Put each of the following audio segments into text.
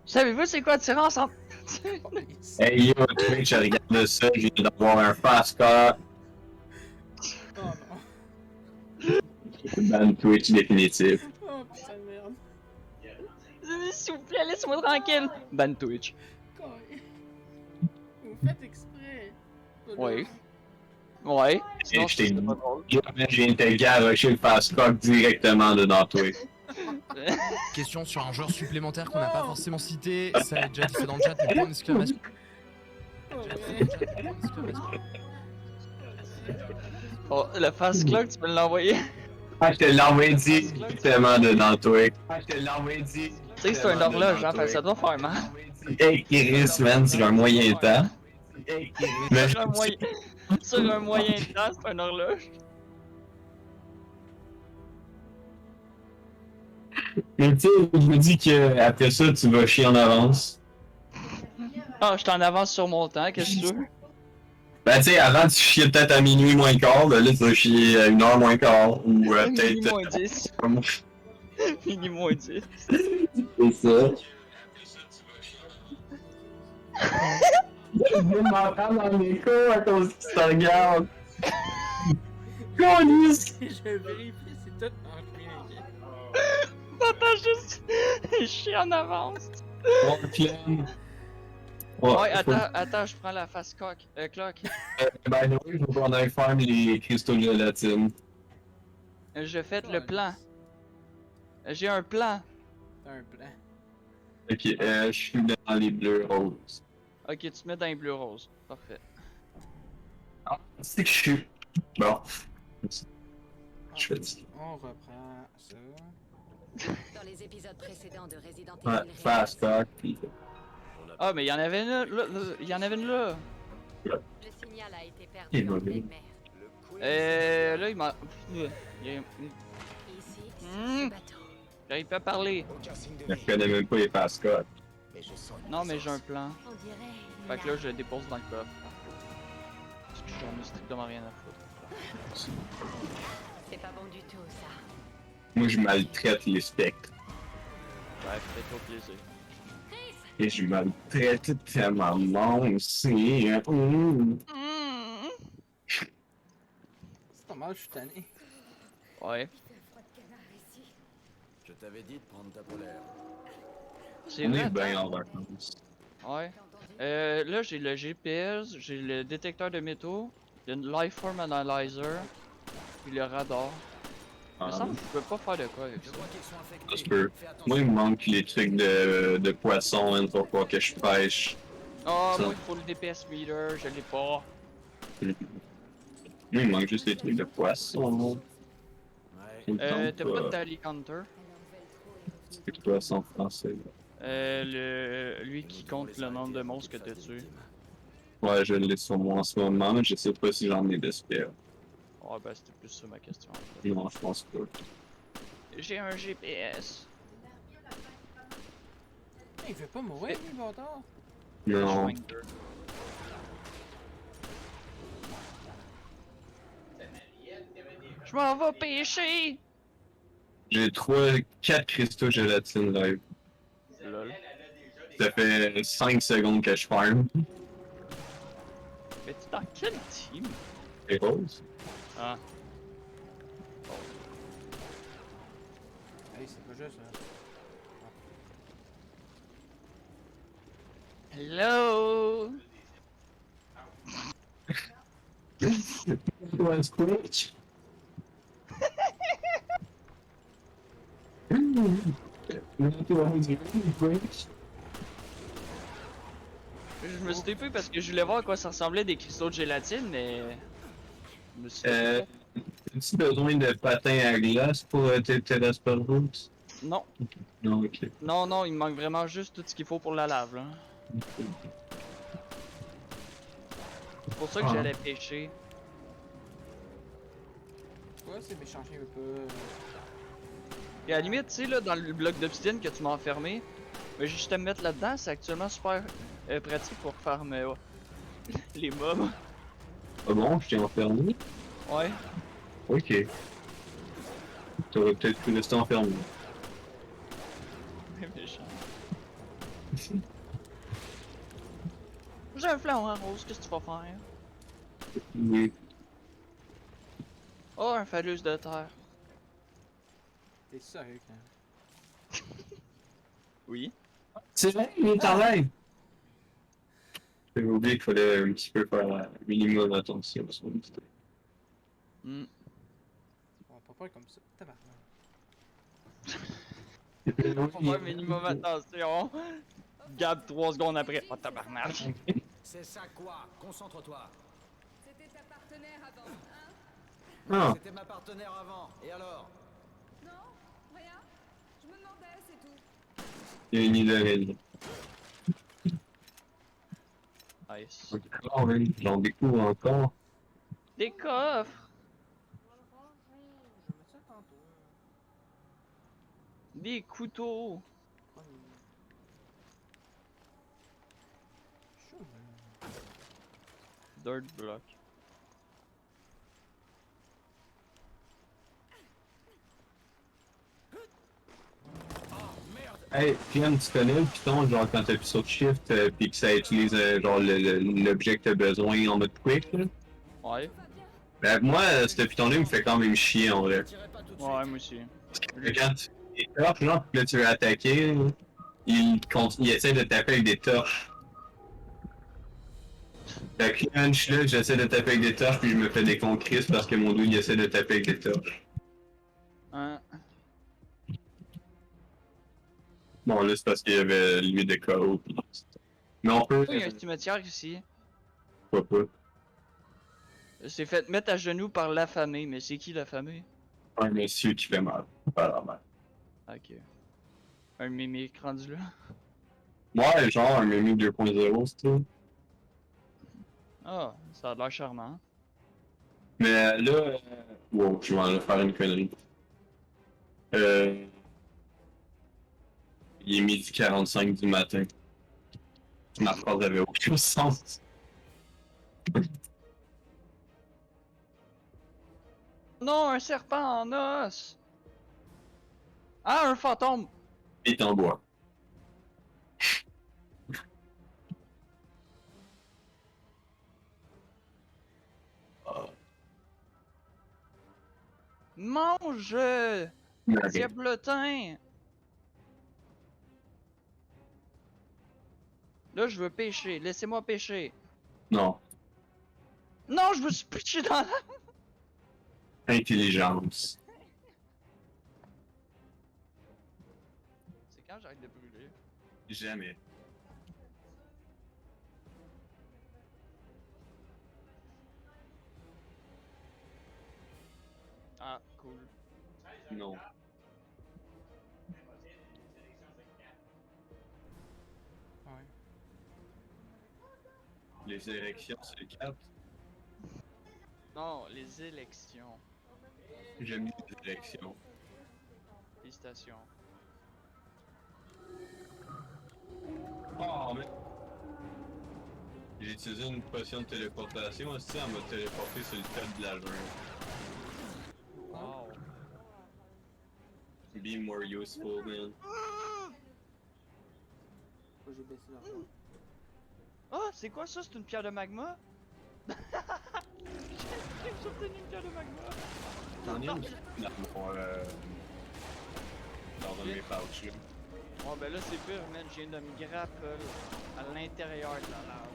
Savez-vous c'est quoi tirer ensemble? Hey yo, Twitch, regarde ça, j'ai d'avoir un fast car. Oh non. Ban Twitch définitif. Oh putain de merde. S'il vous plaît, laisse-moi tranquille. Ban Twitch. Vous faites exprès. Ouais. Ouais. Sinon, je t'ai c'est dit. pas drôle. J'ai intégré à rusher le fast car directement dedans Twitch. Question sur un joueur supplémentaire qu'on n'a pas forcément cité. Ça a déjà dit ça dans le chat, mais point d'exclamation. Oh, Oh, le fast clock, tu peux l'envoyer. Ah, je te l'ai envoyé directement dedans Twitch. Ah, je te l'ai envoyé directement. Tu sais que c'est un horloge, hein, fait que ça doit faire mal. Hey Chris, man, sur un moyen temps. Hey Chris, Sur un moyen, sur un moyen temps, c'est un horloge. mais tu sais, je me dis qu'après ça, tu vas chier en avance. Ah, je t'en avance sur mon temps, qu'est-ce que tu veux? Ben tu sais, avant tu chiais peut-être à minuit moins quart, ben là tu vas chier à 1h moins quart, ou Mini peut-être... moins 10. Mini moins 10. C'est ça. Je viens de m'entendre dans mes cours à cause qu'ils te regardent. Câlisse! Je vérifie, c'est tout en chien. T'entends juste chier en avance. Bon, Clem. Ouais, attends, je prends la face clock. Ben oui, je vais qu'on aille faire les cristaux de gélatine. Je fais le plan. J'ai un plan. T'as un plan. Ok, je suis dans les bleus roses. Ok, tu te mets dans les bleus roses. Parfait. Ah, c'est que je suis... Bon. Je fais ça. On reprend ça. Dans les épisodes précédents de Resident Ouais, Evil fast talk, pis... Ah, mais il y en avait une là. Il y en avait une là. le signal a été perdu Il va en bien. pleine mer. Là, il m'a. Il y a... Ici, c'est Hmm. ce bateau. J'arrive pas à parler. Je connais même pas les fast talk. Non, mais j'ai un plan. On dirait. Fait que là, je le dépose dans le coffre. Parce que j'en ai strictement rien à foutre. C'est pas bon du tout, ça. Moi, je maltraite les spectres. Bref, fais-toi plaisir. Et je maltraite ta maman aussi. Mmh. C'est pas mal, je suis tanné. Ouais. Je t'avais dit de prendre ta polaire. C'est On vrai. est bien attends. en vacances. Ouais. Là, j'ai le GPS, j'ai le détecteur de métaux, le Lifeform Analyzer, puis le radar. Il me semble que je peux pas faire de quoi avec ça. Ça se peut. Moi, il me manque les trucs de poisson, hein, pour pas que je pêche. Ah, Ça. moi, il faut le DPS meter, je l'ai pas. Moi, il me manque juste les trucs de poisson. Ouais. T'as pas de Tally Counter? C'est quoi ça en français? Lui qui compte le nombre de monstres que t'as tués. Ouais, je l'ai sur moi en ce moment, mais je sais pas si j'en ai d'espère. Ouais, ben c'était plus ça ma question. En fait. Non, je pense pas. J'ai un GPS. Il veut pas mourir, lui, bâtard. Non. Schwenker. Je m'en vais pêcher! J'ai 4 cristaux gélatine live. Lol. Ça fait 5 secondes que je farm. Mais t'es dans quel team? C'est rose. Ah. Hey, c'est pas juste ça. Hello! Ouais, Squitch. Je me suis TP parce que je voulais voir à quoi ça ressemblait des cristaux de gélatine, mais. Je me suis TP. As-tu besoin de patins à glace pour tes Terrasper Roots? Non, Non, ok. non, il me manque vraiment juste tout ce qu'il faut pour la lave, là. C'est pour ça que Ah. j'allais pêcher. Quoi, c'est méchant chien, il veut pas. Et à la limite, tu sais, là, dans le bloc d'obsidienne que tu m'as enfermé, mais juste à me mettre là-dedans, c'est actuellement super pratique pour farm les mobs. Ah bon, je t'ai enfermé? Ouais. Ok. T'aurais peut-être pu rester enfermé. Méchant. J'ai un flamant rose, qu'est-ce que tu vas faire? Oui. Oh, un phallus de terre. T'es sérieux, quand Oui. C'est vrai, il est en live! J'avais oublié qu'il fallait un petit peu faire un minimum attention à son vidéo. Hmm. On va pas faire comme ça. Tabarnak. Faut faire minimum attention. Gab 3 secondes après. Oh tabarnak. C'est ça quoi? Concentre-toi. C'était ta partenaire avant, hein? Ah, C'était ma partenaire avant. Et alors? Non? Rien? Je me demandais, c'est tout. il y a une idée. Nice. Oh, oui, j'en découvre encore. Des coffres. Je vais mettre ça tantôt. Des couteaux. Chaud, là. Dirt block. Hey, Pian, tu connais le Python, genre quand t'appuies sur Shift, pis que ça utilise genre l'objet que t'as besoin en mode quick, là? Ouais. Ben moi, ce Python-là me fait quand même chier en vrai. Tirez pas tout de Ouais, suite. moi aussi. Parce que quand tu es torches, genre, pis là tu veux attaquer, là, il essaie de taper avec des torches. Fait que là, je suis là, j'essaie de taper avec des torches, puis je me fais des concrisses parce que mon dude il essaie de taper avec des torches. Hein. Bon, là c'est parce qu'il y avait limite de KO. Pis... Mais on peut. Il y a un cimetière ici. Pourquoi pas? C'est fait mettre à genoux par l'affamé, mais c'est qui l'affamé? Un monsieur qui fait mal. Pas normal. Ok. Un mimique rendu là. Ouais, genre un Mimi 2.0, c'est tout. Ah, ça a l'air charmant. Mais là, wow, je vais en faire une connerie. Il est 12h45 du matin. Ma phrase avait aucun sens. Non, un serpent en os! Ah, un fantôme! Il est en bois. Mange! Diablotin! Là, je veux pêcher. Laissez-moi pêcher. Non. Non, je me suis pitché dans la... Intelligence. C'est quand j'arrête de brûler. Jamais. Ah, cool. Non. Ouais. Les érections, c'est le 4. Non, les élections. J'aime les élections. Félicitations. Oh, mais. J'ai utilisé une potion de téléportation aussi, elle m'a téléporté sur le top de la jungle. Wow. Be more useful, man. Pourquoi j'ai baissé l'argent? Ah, c'est quoi ça? C'est une pierre de magma? J'ai obtenu une pierre de magma. J'en ai une dans un de mes pouches, là. Oh, ben là, c'est pire, man. Je viens de me grapple à l'intérieur de la lave.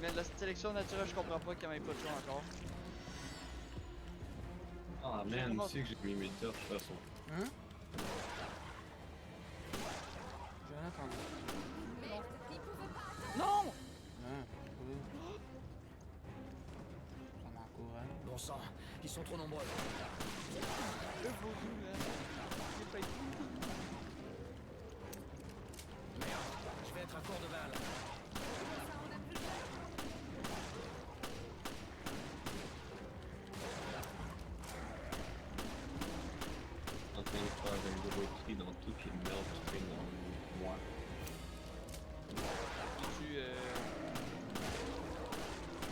Mais la sélection naturelle, je comprends pas qu'il n'y ait pas de choix encore. Ah, man, tu sais que j'ai mis mes torches, de toute façon. Hein? Jonathan. Non! Hein? Oui. Ça m'encourage. Bon sang, ils sont trop nombreux. Le vaudou, man. C'est pas été. Merde, je vais être à court de balles. En train de faire un gros tri dans toutes les merdes qui traînent dans moi. Tu,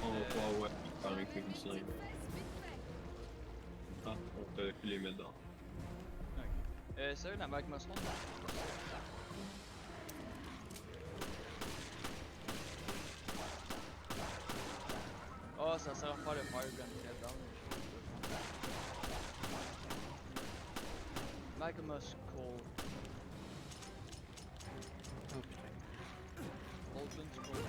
On va pas, ouais, faire un quick design. Ah, on peut plus les mettre dans. Sérieux, la magma stone? ça sert à faire le fire gun là-dedans. Magma Skull. Oh putain. Molten Skull.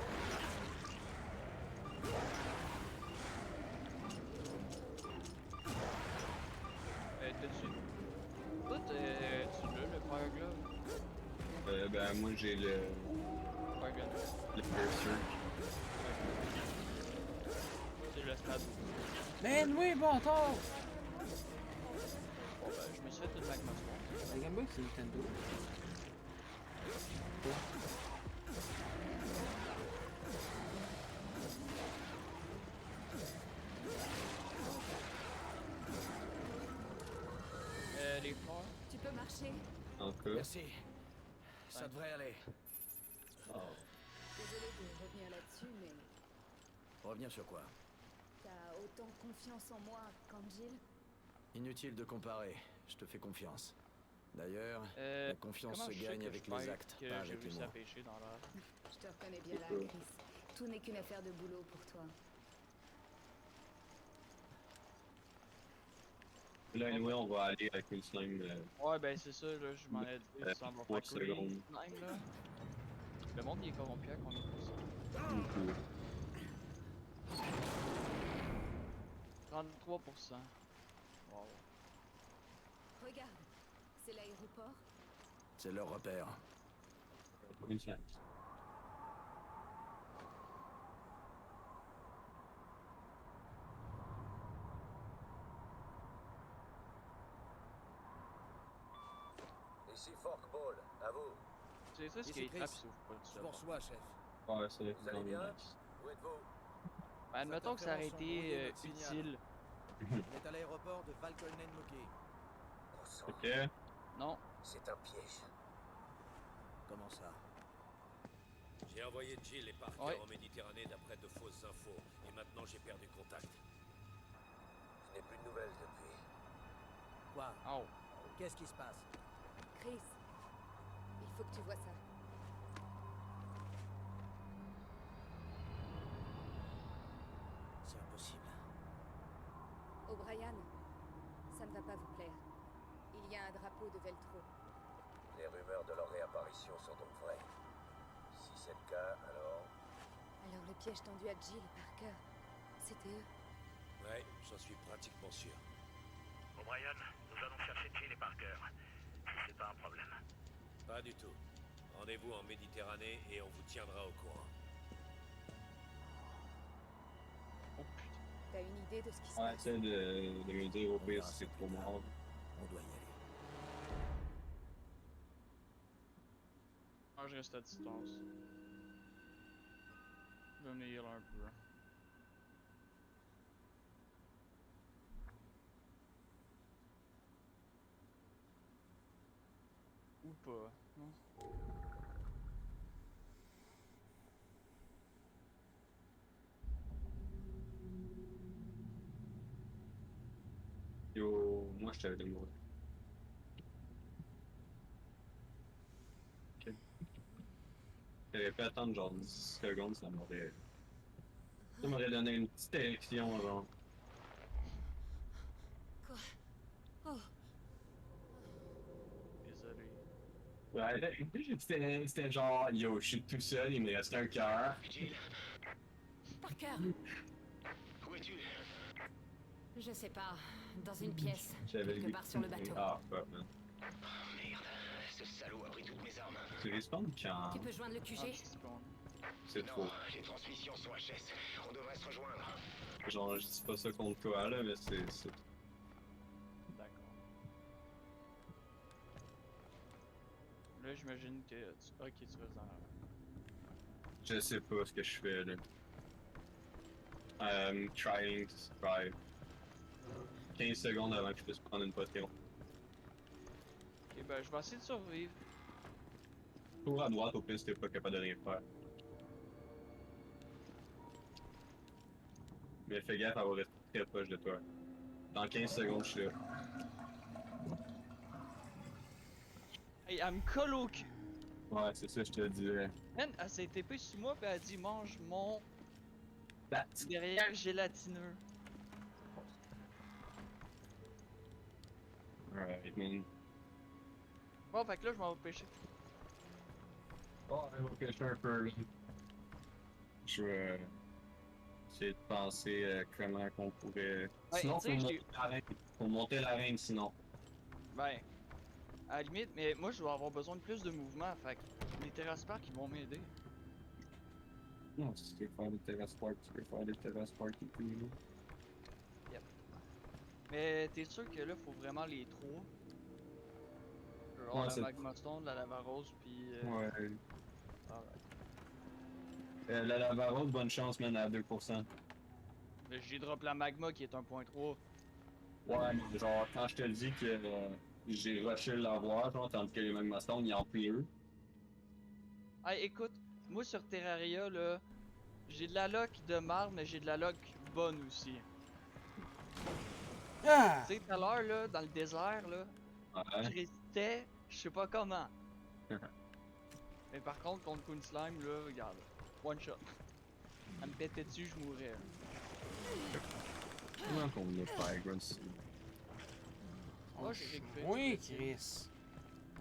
T'as-tu... Toi, tu l'as, le Fire Glove? Ben, moi, j'ai le Fire Gun. Berserk. C'est le stade. Man, oui, bon, tard! Bon, ben, je me suis fait une Magma Skull. La Game Boy, c'est Nintendo. Les forts. Tu peux marcher. En tout cas. Merci. Ça devrait aller. Oh. Désolé de revenir là-dessus, mais Revenir sur quoi? t'as autant confiance en moi qu'Angel. Inutile de comparer. Je te fais confiance. D'ailleurs, La la confiance se gagne avec les actes, pas J'ai avec les réussi à mots. pêcher dans l'air. Je te reconnais bien là, Chris. Tout n'est qu'une affaire de boulot pour toi. Là, anyway, on va aller avec une slime. Ouais, ben c'est ça, là, je m'en ai dit, ça va 3 faire green secondes. slime, là. Le monde, il est corrompu à combien de pourcents? Beaucoup. 33%. Wow. Regarde, c'est l'aéroport. C'est leur repère. Une slime. Ici Forkball, à vous. C'est ça ce Ici qui est Chris. trappe, si vous pouvez Je vous reçois, chef. Ouais, c'est Vous allez bien? Où êtes-vous? Ben, admettons que ça aurait été utile. On est à l'aéroport de Valkolnen Moki. Bon sang, Ok. Non. c'est un piège. Comment ça? J'ai envoyé Jill et Parker Ouais. en Méditerranée d'après de fausses infos, et maintenant j'ai perdu contact. Je n'ai plus de nouvelles depuis. Quoi? Oh. Qu'est-ce qui se passe? Chris, il faut que tu vois ça. C'est impossible. O'Brien, ça ne va pas vous plaire. Il y a un drapeau de Veltro. Les rumeurs de leur réapparition sont donc vraies. Si c'est le cas, alors... Alors le piège tendu à Jill et Parker, c'était eux. Ouais, j'en suis pratiquement sûr. O'Brien, nous allons chercher Jill et Parker. Si c'est pas un problème. Pas du tout. Rendez-vous en Méditerranée et on vous tiendra au courant. Oh putain. T'as une idée de ce qui se Ouais, passe? essaie de me dire au pire si c'est trop mort. On doit y aller. Moi, je reste à distance. Je vais me heal un peu. Ou pas, non? Yo, moi je t'avais donné moi. Ok. J'aurais pu attendre genre 10 secondes, ça m'aurait donné une petite érection genre. Quoi? Oh, Désolé. Ouais, là, c'était genre, yo, je suis tout seul, il me reste un cœur. Jill, Parker! où es-tu? Je sais pas, dans une pièce, J'avais quelque part sur le bateau. Ah, fuck, man. Oh merde, ce salaud a pris toutes mes armes. Tu respawns quand Tu peux joindre le Ah, QG? petit spawn. c'est trop. Non, les transmissions sont HS. On devrait se rejoindre. Genre, je dis pas ça contre toi, là, mais c'est D'accord. Là, j'imagine que tu... Ok, tu vas dans... Je sais pas ce que je fais, là. I'm trying to survive. 15 secondes avant que je puisse prendre une potion. Ok, ben, je vais essayer de survivre. Tour à droite, au pire, si t'es pas capable de rien faire. Mais fais gaffe, elle va rester très proche de toi. Dans 15 secondes, je suis là. Hey, elle me colle au cul! Ouais, c'est ça, je te le dirais. Man, elle s'est TP sur moi pis elle a dit mange mon... Bat. Derrière gélatineux. Alright, man. Bon, fait que là, je m'en vais pêcher. Oh, on va pêcher un peu, là. Je vais essayer de penser comment qu'on pourrait. Ouais, Sinon, tu sais, faut monter l'arène, sinon. Ben, à la limite, mais moi, je vais avoir besoin de plus de mouvement, fait que les terrasse parcs, ils vont m'aider. Non, si tu veux faire des terraces park, tu peux faire des terraces park et tout, là. Mais t'es sûr que là, faut vraiment les trois? Genre Ouais, la c'est- magma stone, la lava rose, puis... Ouais. alright. La lava rose, bonne chance, man, à 2%. Mais j'ai drop la magma qui est 1.3. Ouais, mais genre, quand je te dis que j'ai rushé l'avoir, genre, tandis que les magma stones, ils en pire. Hey, écoute, moi sur Terraria, là, j'ai de la lock de marde, mais j'ai de la lock bonne aussi. Ah! Tu sais, tout à l'heure, là, dans le désert, là, je Ouais. restais, je sais pas comment. Mais par contre, contre Queen Slime, là, regarde, one shot. Elle me pétait dessus, je mourrais. Comment qu'on a faire, Grunts? Moi, j'ai récupéré. Oui, Chris.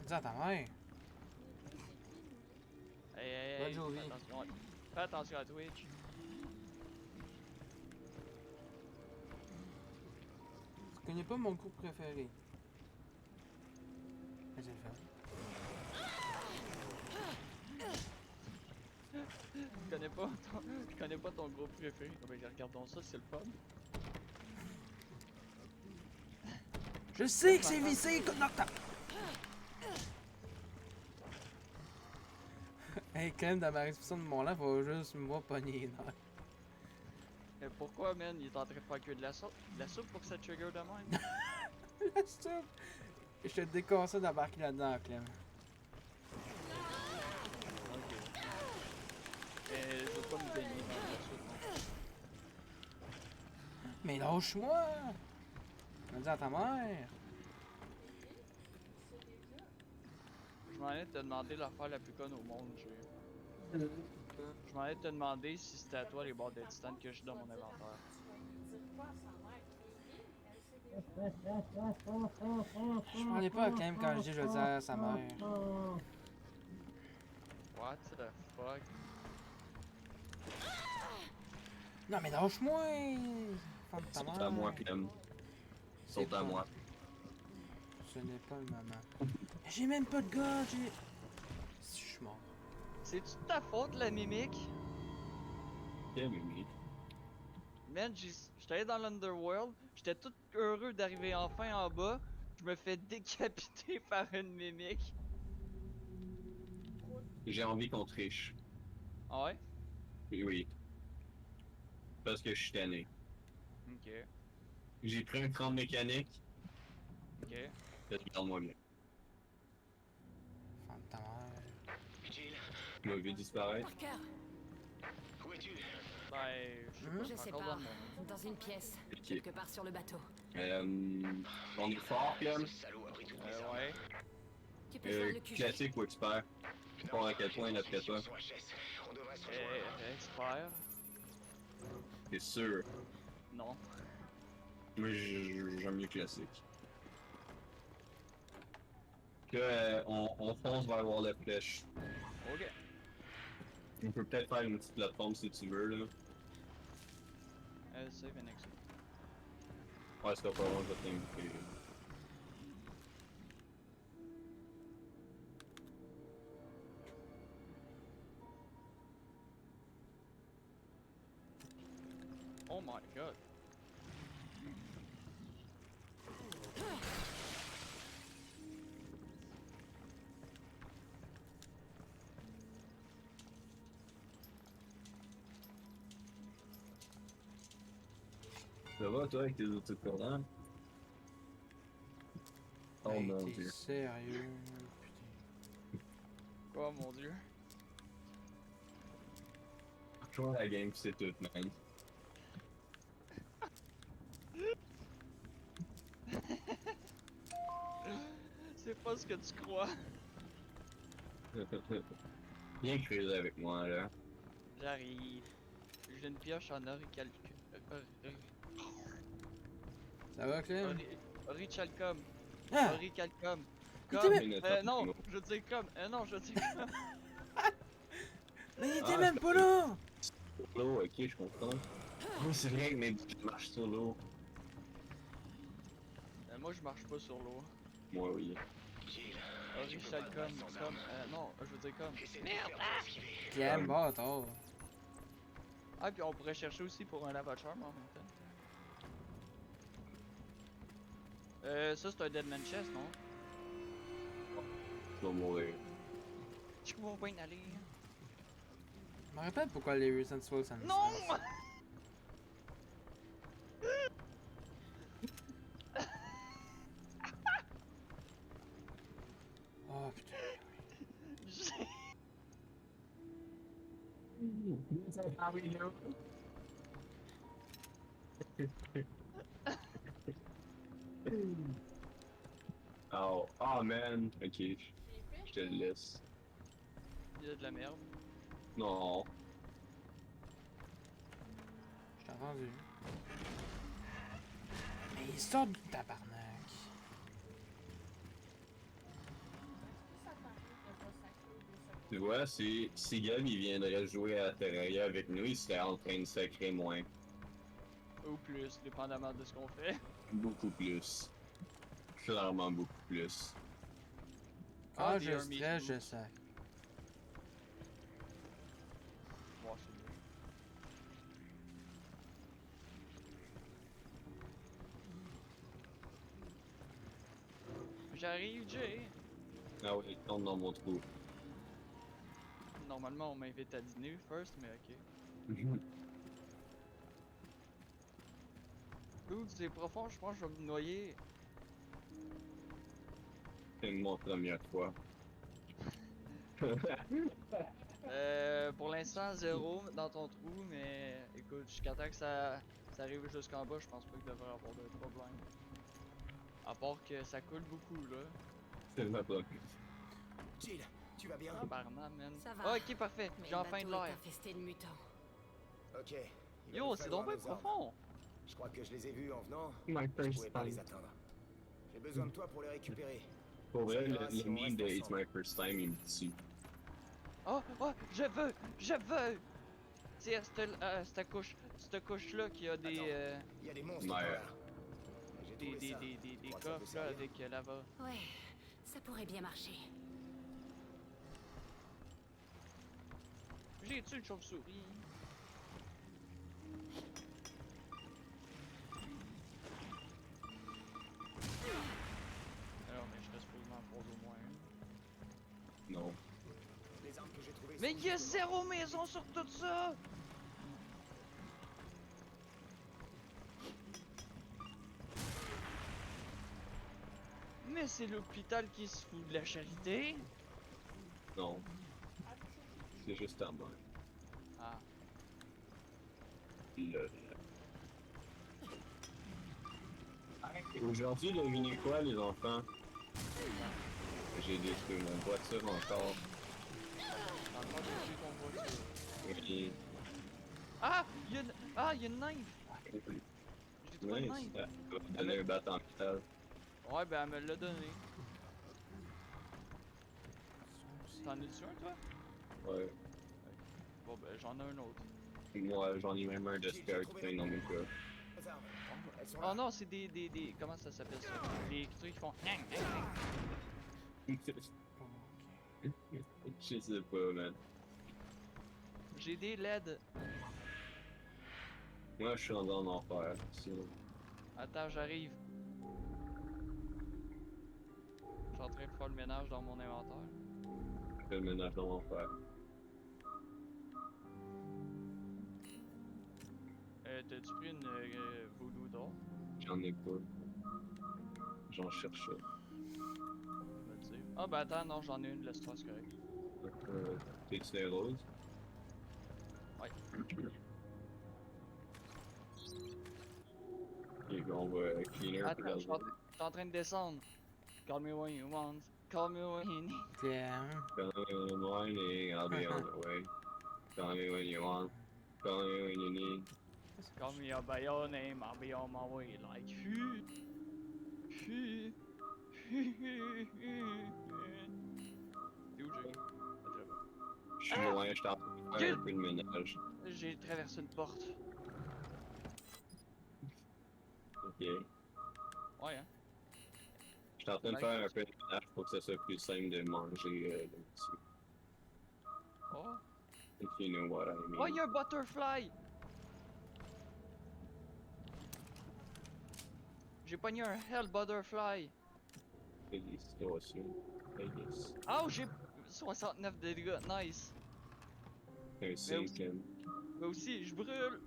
Dis à ta mère. Hey, hey, Bonne hey, journée. fais attention, fais attention à Twitch. Tu connais pas mon groupe préféré. Mais je vais le faire. Je connais pas ton groupe préféré. Oh, ben, regardons ça, c'est le fun. Je sais que c'est vissé, Nocta! Hey, quand même, dans ma réception de mon lave, va juste moi pogner les nerfs. Mais pourquoi, man? Il est en train de faire que de la soupe? De la soupe pour que ça trigger de même? La soupe! Je te déconseille d'embarquer là-dedans, Clem. Ok. Mais je veux pas me baigner dans la soupe. Mais lâche-moi! On dit à ta mère! Je m'en allais te demander l'affaire la plus conne au monde, Je m'en allais te demander si c'était à toi les barres de titane que j'ai dans mon inventaire. Je parlais pas à Clem quand je dis je veux dire à sa mère. What the fuck? Non mais lâche-moi! Femme de ta Saute à mère! moi, Clem. Saute à pas- moi. Ce n'est pas le moment. J'ai même pas de gars, j'ai... Si je suis mort. C'est-tu de ta faute la mimique? Ok, Mimi. Man, j'étais allé dans l'Underworld, j'étais tout heureux d'arriver enfin en bas, je me fais décapiter par une mimique. J'ai envie qu'on triche. Ah ouais? Oui, oui. Parce que je suis tanné. Ok, J'ai pris un cran de mécanique. ok. Regarde-moi bien. Femme de ta mère. Jill, Tu m'as vu disparaître. Parker, où es-tu? Ben, je sais pas, je c'est sais encore pas. dans le monde. Dans une pièce, Ok. quelque part sur le bateau. On est fort, Clem. Ce salaud a pris toutes mes armes. Ouais. Tu peux faire le QG. Classique ou expert? Non, Pas à quel point d'après toi. sur HS. On devrait se rejoindre. Expert? T'es sûr? Non. Moi, j'aime mieux classique. Que, on fonce vers voir la flèche. Ok. On peut peut-être faire une petite plateforme si tu veux, là. Save and exit. Ouais, c'est pas loin, je vais t'inviter. Oh my god. Ça va, toi, avec tes outils de cordon? Oh Hey, mon t'es dieu. sérieux? Putain. Oh mon dieu. Toujours la game, pis c'est tout, man. C'est pas ce que tu crois. Viens creuser avec moi, là. J'arrive. j'ai une pioche en oricalcum. Ça va, Clem? Orichalcum. Ah! Oricalcum. Il Comme. était Non, je dis comme. Non, je dis comme. Mais il était Ah, même pas là! Sur l'eau, ok, je comprends. Oh, c'est vrai que mes je marche sur l'eau. Moi, je marche pas sur l'eau. Moi, oui. Orichalcum. Comme. Non, je veux dire comme. Merde! Clem, bâtard. Ah, puis on pourrait chercher aussi pour un lavage en même temps. Ça c'est un Deadman Chest, non? Je vais mourir. Je vais bien aller. Je me rappelle pourquoi les Recent Souls ça me Non! stresse. Oh putain. Oh, oh man. Ok, je te le laisse. Il y a de la merde. Non. Je t'ai entendu. Mais il sort du tabarnak. Tu vois, si Gab il viendrait jouer à Terraria avec nous, il serait en train de sacrer moins. Ou plus, dépendamment de ce qu'on fait. Beaucoup plus. Clairement beaucoup plus. Ah, des je Army stresse, Boots. je sais. Ouais, c'est mieux. J'arrive, Jay! Ah ouais, il tombe dans mon trou. Normalement, on m'invite à dîner first, mais ok. Dude, c'est profond, je pense que je vais me noyer. C'est ma première fois. Pour l'instant, 0 dans ton trou, mais écoute, jusqu'à temps que ça arrive jusqu'en bas, je pense pas qu'il devrait avoir de problème. À part que ça coule beaucoup, là. C'est ma première. Jill, tu vas bien? Ah, barman, man. Ça va. Ah, ok, parfait. Mais J'ai le enfin de bateau est l'air. infesté de mutants. Ok. il va Yo, nous c'est falloir donc bien nos armes. profond. Je crois que je les ai vus en venant. My Je first pouvais pas les time. atteindre. J'ai besoin de toi pour les récupérer. Pour vrai, Ça le ira si on meme reste de It's ensemble. My First Time, il me tue. Oh, oh, je veux! C'est cette couche-là qui a des, Attends. Il y a des monstres Ouais. par là. J'ai des, trouvé des, ça. des, des, Tu des crois que ça peut coffres là servir? avec lava. Ouais, ça pourrait bien marcher. J'ai tué une chauve-souris. Alors, mais je serais supposé en prendre au moins une. Non. Les armes que j'ai trouvées Mais sont il y a justement- 0 maison sur tout ça! Mais c'est l'hôpital qui se fout de la charité. Non. C'est juste à moi. Ah. Lol. Aujourd'hui, devinez quoi, les enfants? J'ai détruit ma voiture encore. T'as encore détruit ton voiture. Oui. Ah! Il y a une knife! J'ai trouvé une Nice. knife. Ça va donner un bat en métal. Ouais, ben elle me l'a donné. T'en as-tu un, toi? Ouais. Bon, ben j'en ai un autre. Moi, j'en ai même un de spare qui traîne dans mon cœur. Les armes. Elles sont là. Oh non, c'est des. Comment ça s'appelle ça? Les trucs qui font. Je sais pas, man. J'ai des LED. Moi, je suis en enfer. Sinon, Attends, j'arrive. Je suis en train de faire le ménage dans mon inventaire. je fais le ménage dans l'enfer. T'as-tu pris une voodoo d'or? J'en ai pas. J'en cherche. Me dire. Ah, ben attends, non, j'en ai une, laisse-toi, c'est correct. T'es-tu des roses? Ouais. Et puis on va cleaner. Attends, je suis en train de descendre. Call me when you want. Call me when you need. Tiens. Call me in the morning, I'll be on the way. Call me when you want. Call me up by your name, I'll be on my way like T'es où, Jay? Je suis loin, je suis en train de faire un peu de ménage. J'ai traversé une porte. Ok. Ouais, hein. Je suis en train de faire un peu de ménage pour que ça soit plus simple de manger le petit. Oh. If you know what I mean. Oh, y'a un butterfly! J'ai pogné un hell butterfly! Félicitations. Félicitations. Oh, j'ai 69 de dégâts, nice! Un cinquième. Moi aussi, je brûle!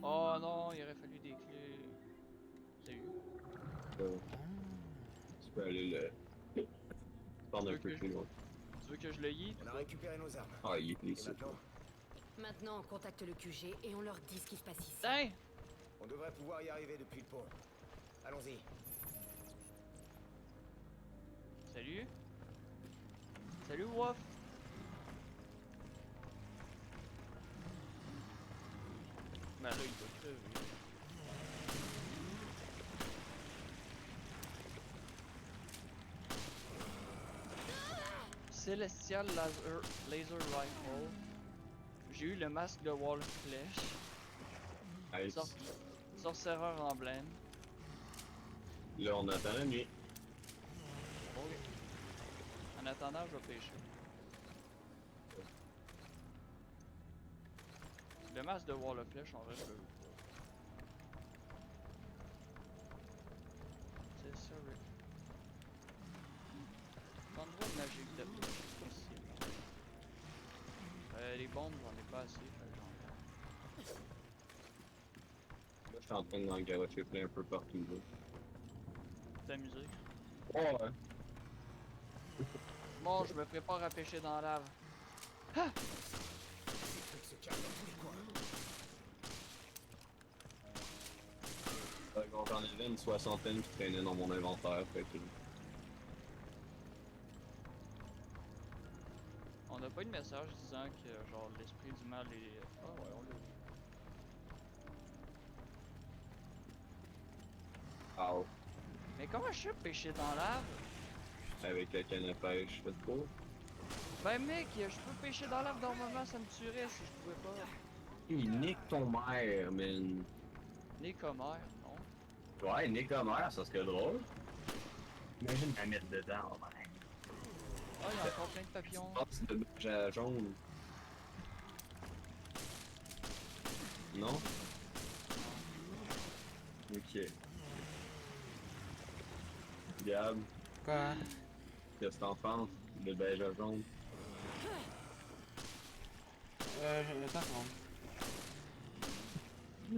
Oh non, il aurait fallu des clés. Salut. Tu peux aller le prendre un peu plus loin. Tu veux que je le yeet? On a récupéré nos armes. Ah, il est Et ici. maintenant, Maintenant, on contacte le QG et on leur dit ce qui se passe ici. Tiens! on devrait pouvoir y arriver depuis le pont. Allons-y. Salut! Salut, Wolf! Ben là, il doit crever. Celestial Laser Rifle. J'ai eu le masque de Wall Flèche. Nice. Sorcereur emblème. Là, on attend la nuit. Ok. En attendant, je vais pêcher. Le masque de Wall of Flèche, en vrai, je veux. C'est ça, Rick. Endroit magique de flèche, c'est possible. Les bombes, j'en ai pas assez, fait que j'en ai. Là, je suis en train d'en garocher plein un peu partout. Là. T'amuser. Oh, ouais. Bon, je me prépare à pêcher dans la lave. Ah! J'en avais une soixantaine qui traînait dans mon inventaire, fait que... On n'a pas eu de message disant que genre l'esprit du mal est. Ah ouais, on l'a vu. Ow. Mais comment je sais pêcher dans la lave? Avec la canne à pêche, faites pas. Ben mec, je peux pêcher dans la lave normalement, ça me tuerait si je pouvais pas. Il nique ton mère, man. Né comme air, non? Ouais, nique ton mère, ça serait drôle. Imagine la mettre dedans, oh man. Ah, il y a encore plein de papillons. Ah, c'est de beige jaune. Non? Ok. Gab, Quoi? qu'est-ce que t'en penses? Le beige jaune. Attends,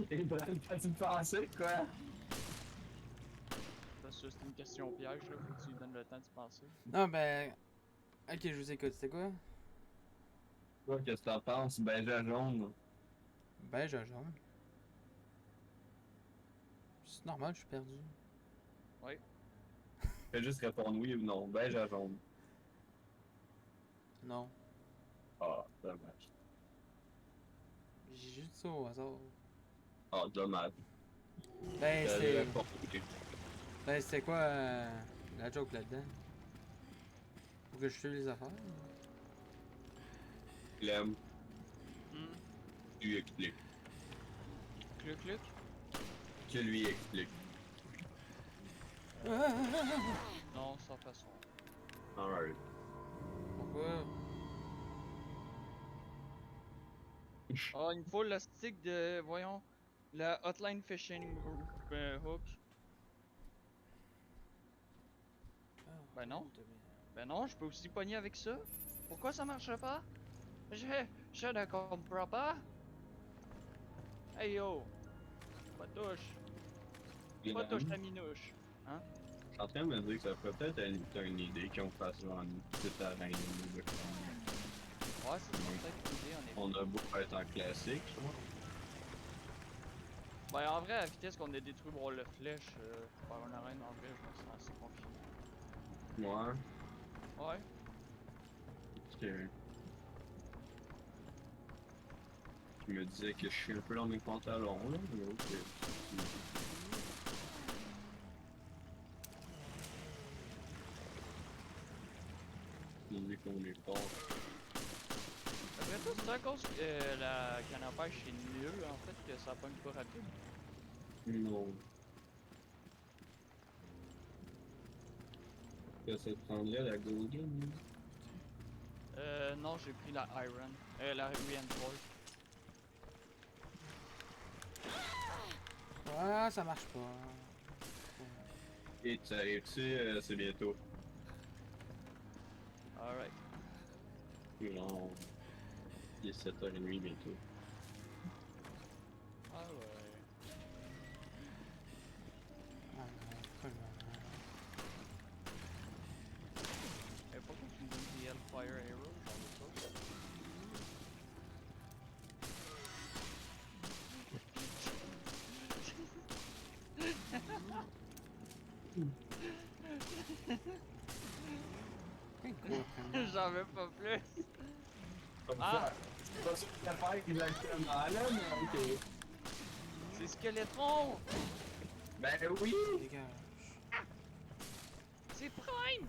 Et Bran, t'as-tu pensé, quoi? Ça, c'est une question piège, là. Faut que tu lui donnes le temps de penser. non, ben. Ok, je vous écoute, c'est quoi? Toi, qu'est-ce que t'en penses? Beige jaune. Beige à jaune. C'est normal, je suis perdu. Oui. Fais juste répondre oui ou non. Beige à jaune. Non. Ah, dommage. J'ai juste ça au hasard. Ah, dommage. Ben, J'allais c'est. répondre oui. Ben, c'était quoi la joke là-dedans? Faut que je tue les affaires? Il aime, Hmm. lui explique. Cluc. Que lui explique. Non, sans façon. Alright. Pourquoi? Ah, il me faut le stick de. Voyons. La hotline fishing hook. Ben non. Ben non, je peux aussi pogner avec ça. Pourquoi ça marche pas? Je ne comprends pas. Hey yo. Pas de touche. Pas de touche ta minouche. Hein? Je suis en train de me dire que ça pourrait peut-être être une idée qu'on fasse genre une petite arène de Ouais, c'est peut-être une idée en effet. On a beau être en classique, je crois. Ben en vrai, à la vitesse qu'on a détruit pour le flèche par une arène, en vrai, je me sens assez confiant. Ouais. Ouais. Parce que Je me disais que je suis un peu dans mes pantalons, là, mais ok. Vu qu'on est fort. Après tout, c'est à cause que la canne à pêche est nulle en fait que ça pogne pas rapide. Non. Que ça te prendrait la Golden? Non, j'ai pris la Iron. La Reinforced. Ah, ça marche pas. Et tu arrives-tu, c'est bientôt. Alright. Non. Il est 7h30 bientôt. Ah ouais. Ah non, pas le moment. Et pourquoi tu me donnes des Hellfire Arrows? J'en ai pas. Hey, quoi, vraiment? J'en veux pas plus. Comme Ah! ça, c'est pas sûr que la faire exactement là, mais ok. C'est Skeletron! Ben oui! Dégage. C'est Prime!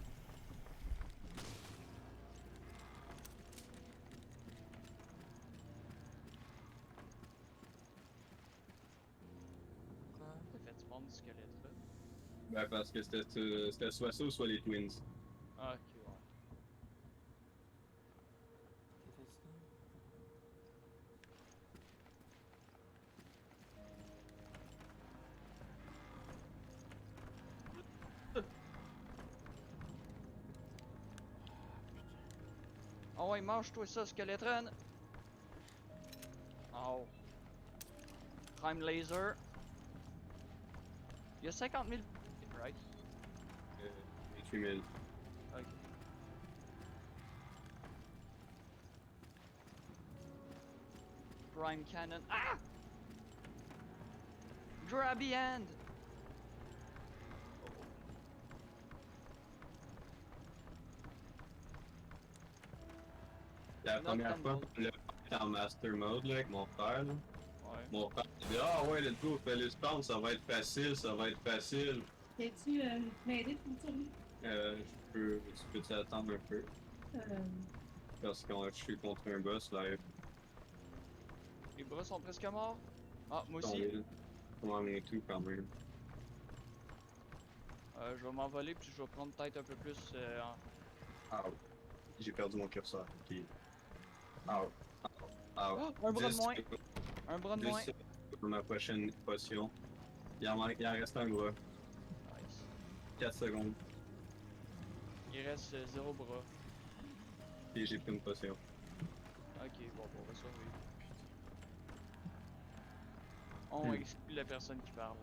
Quoi? T'as fait spawn du Skeletron? Ben parce que c'était soit ça ou soit les Twins. Ah, ok, ouais. Qu'est-ce que c'est? Oh ouais, mange-toi ça, Skeletron! Oh. Prime Laser. Il y a 50 000. Right? 28 000. Ok. Prime Cannon. Ah! Grabby Hand! La Not première and fois mode. qu'on l'a fait en Master Mode là, avec mon frère, là, Ouais. mon frère il dit ah ouais, let's go, fais le spawn, ça va être facile, ça va être facile. Peux-tu m'aider pour ça? Tu peux attendre un peu? Euh, Parce que je suis contre un boss là. Les bras sont presque morts. Ah, moi aussi. Tombé. Comment on est tout quand même. Je vais m'envoler puis je vais prendre peut-être un peu plus en... Ah, j'ai perdu mon curseur. Ok. Ah, ah, Oh, un bras de 10 moins. secondes. Un bras de 10 moins. secondes pour ma prochaine potion. Il en reste un bras. Nice. 4 secondes. Il reste 0 bras. Et j'ai pris une potion. Ok, bon, on va survivre. On exclut la personne qui parle.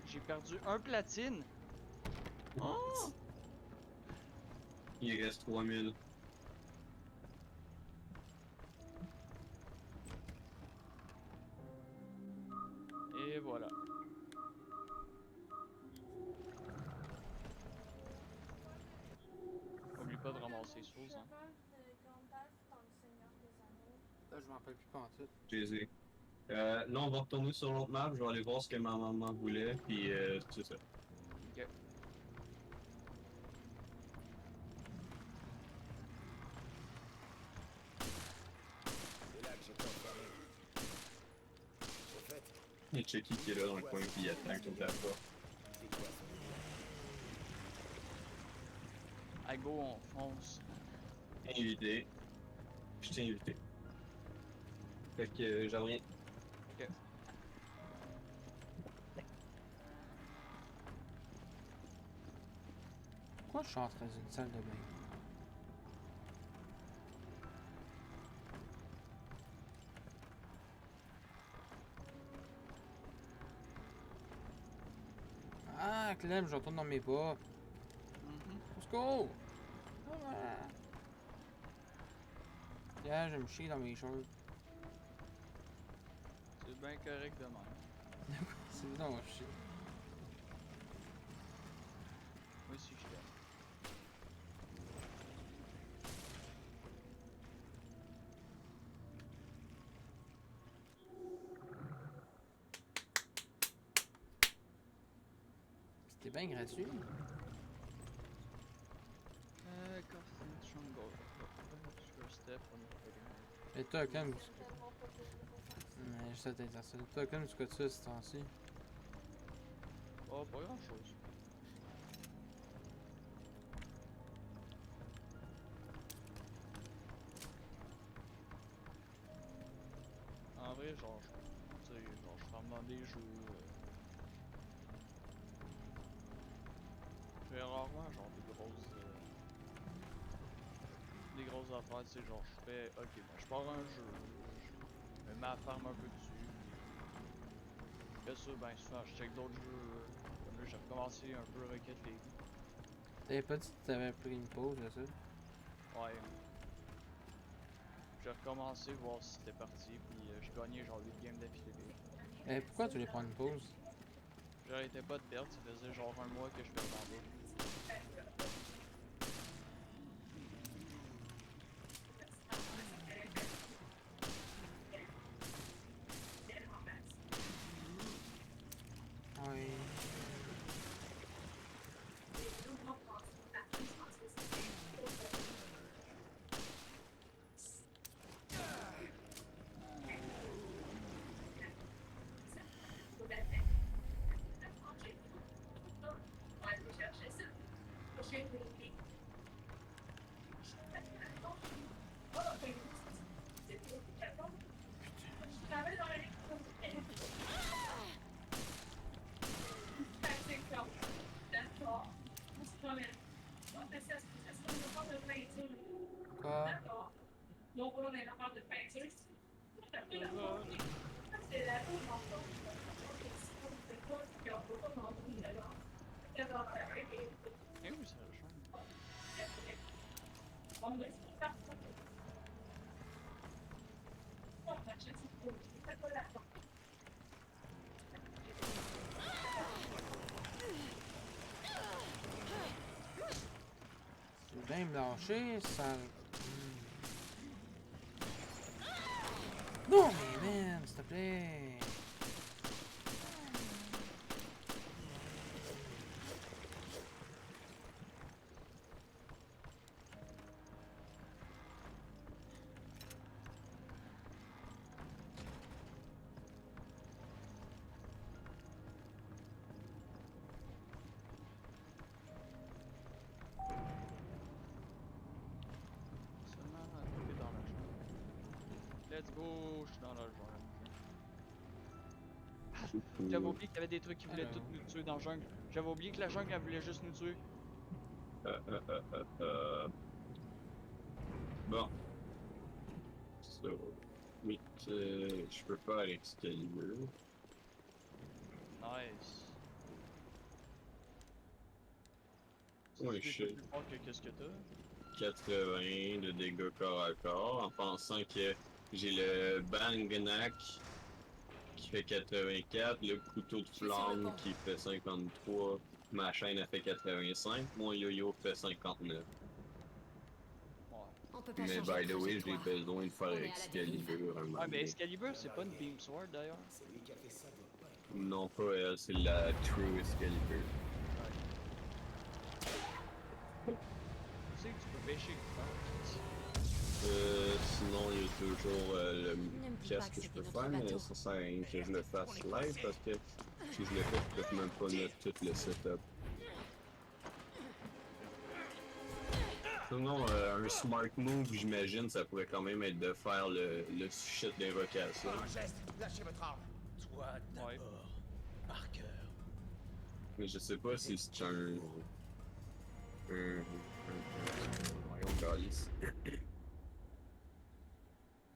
J'ai perdu un platine. Oh! Il reste 3000. Et voilà. Oublie pas de ramasser les choses, hein. Là, je m'en rappelle plus pas en tout. J'ai là, on va retourner sur l'autre map. Je vais aller voir ce que ma maman voulait. Puis, c'est ça. Ok. C'est là que j'ai confirmé. Au fait, Il y a Chucky qui est là dans le coin. Puis il attend toute la fois. c'est quoi ça? À go, on fonce. Invité. Je t'ai invité. Fait que j'en reviens. Ok. Pourquoi je suis entré dans une salle de bain? Ah, Clem, je retourne dans mes pas. Let's go! Ah. Yeah, je me chie dans mes shorts. C'est bien correct de même. C'est donc chier. bien gratuit. Coffee, Jungle. First step on the Les tokens. Mais juste à t'intéresser. Les tokens, du côté de ça, ce temps-ci. Oh, pas grand chose. En vrai, genre, tu sais, genre, je farme dans des jeux. Je fais rarement, genre, des grosses affaires, tu sais, genre, je fais, ok, ben, je pars un jeu, je mets ma farm un peu dessus, puis après ça, ben, souvent, je check d'autres jeux, comme là, j'ai recommencé un peu Rocket League. T'avais pas dit que t'avais pris une pause, là, ça? Ouais. J'ai recommencé, voir si c'était parti, puis j'ai gagné genre 8 games d'affilée. Pourquoi tu voulais prendre une pause? J'arrêtais pas de perdre, ça faisait genre un mois que je perdais en bas. Oui. Et où ça le champ? Tu veux bien me lâcher, ça... Non, mais man, s'il te plaît. Seulement taper dans la jungle. Let's go, je suis dans la jungle. J'avais oublié qu'il y avait des trucs qui voulaient Alors. toutes nous tuer dans la jungle. J'avais oublié que la jungle elle voulait juste nous tuer. Bon. So, oui, je peux pas aller Excalibur. Nice. Ouais, C'est shit. plus fort que qu'est-ce que t'as? 80 de dégâts corps à corps, en pensant que j'ai le Bangnak qui fait 84, le couteau de flamme qui fait 53, ma chaîne a fait 85, mon yo-yo fait 59. Ouais. On peut pas Mais changer by de the way, j'ai trajectoire. besoin de faire On est à la Excalibur un moment Ouais, mais donné. Excalibur, c'est pas une Beam Sword d'ailleurs. Non, pas elle, c'est la True Excalibur. Tu sais que tu peux pêcher. Sinon, il y a toujours le Ne me dis pas casque que que je c'était peux notre faire, mais bateau. ça sert à rien que je le fasse live parce que si je le fais, je peux même pas mettre tout le setup. Sinon, un smart move, j'imagine, ça pourrait quand même être de faire le shit d'invocation. Lâchez votre arme. Toi Ouais. d'abord, Parker. Mais je sais pas si c'est voyons, calice.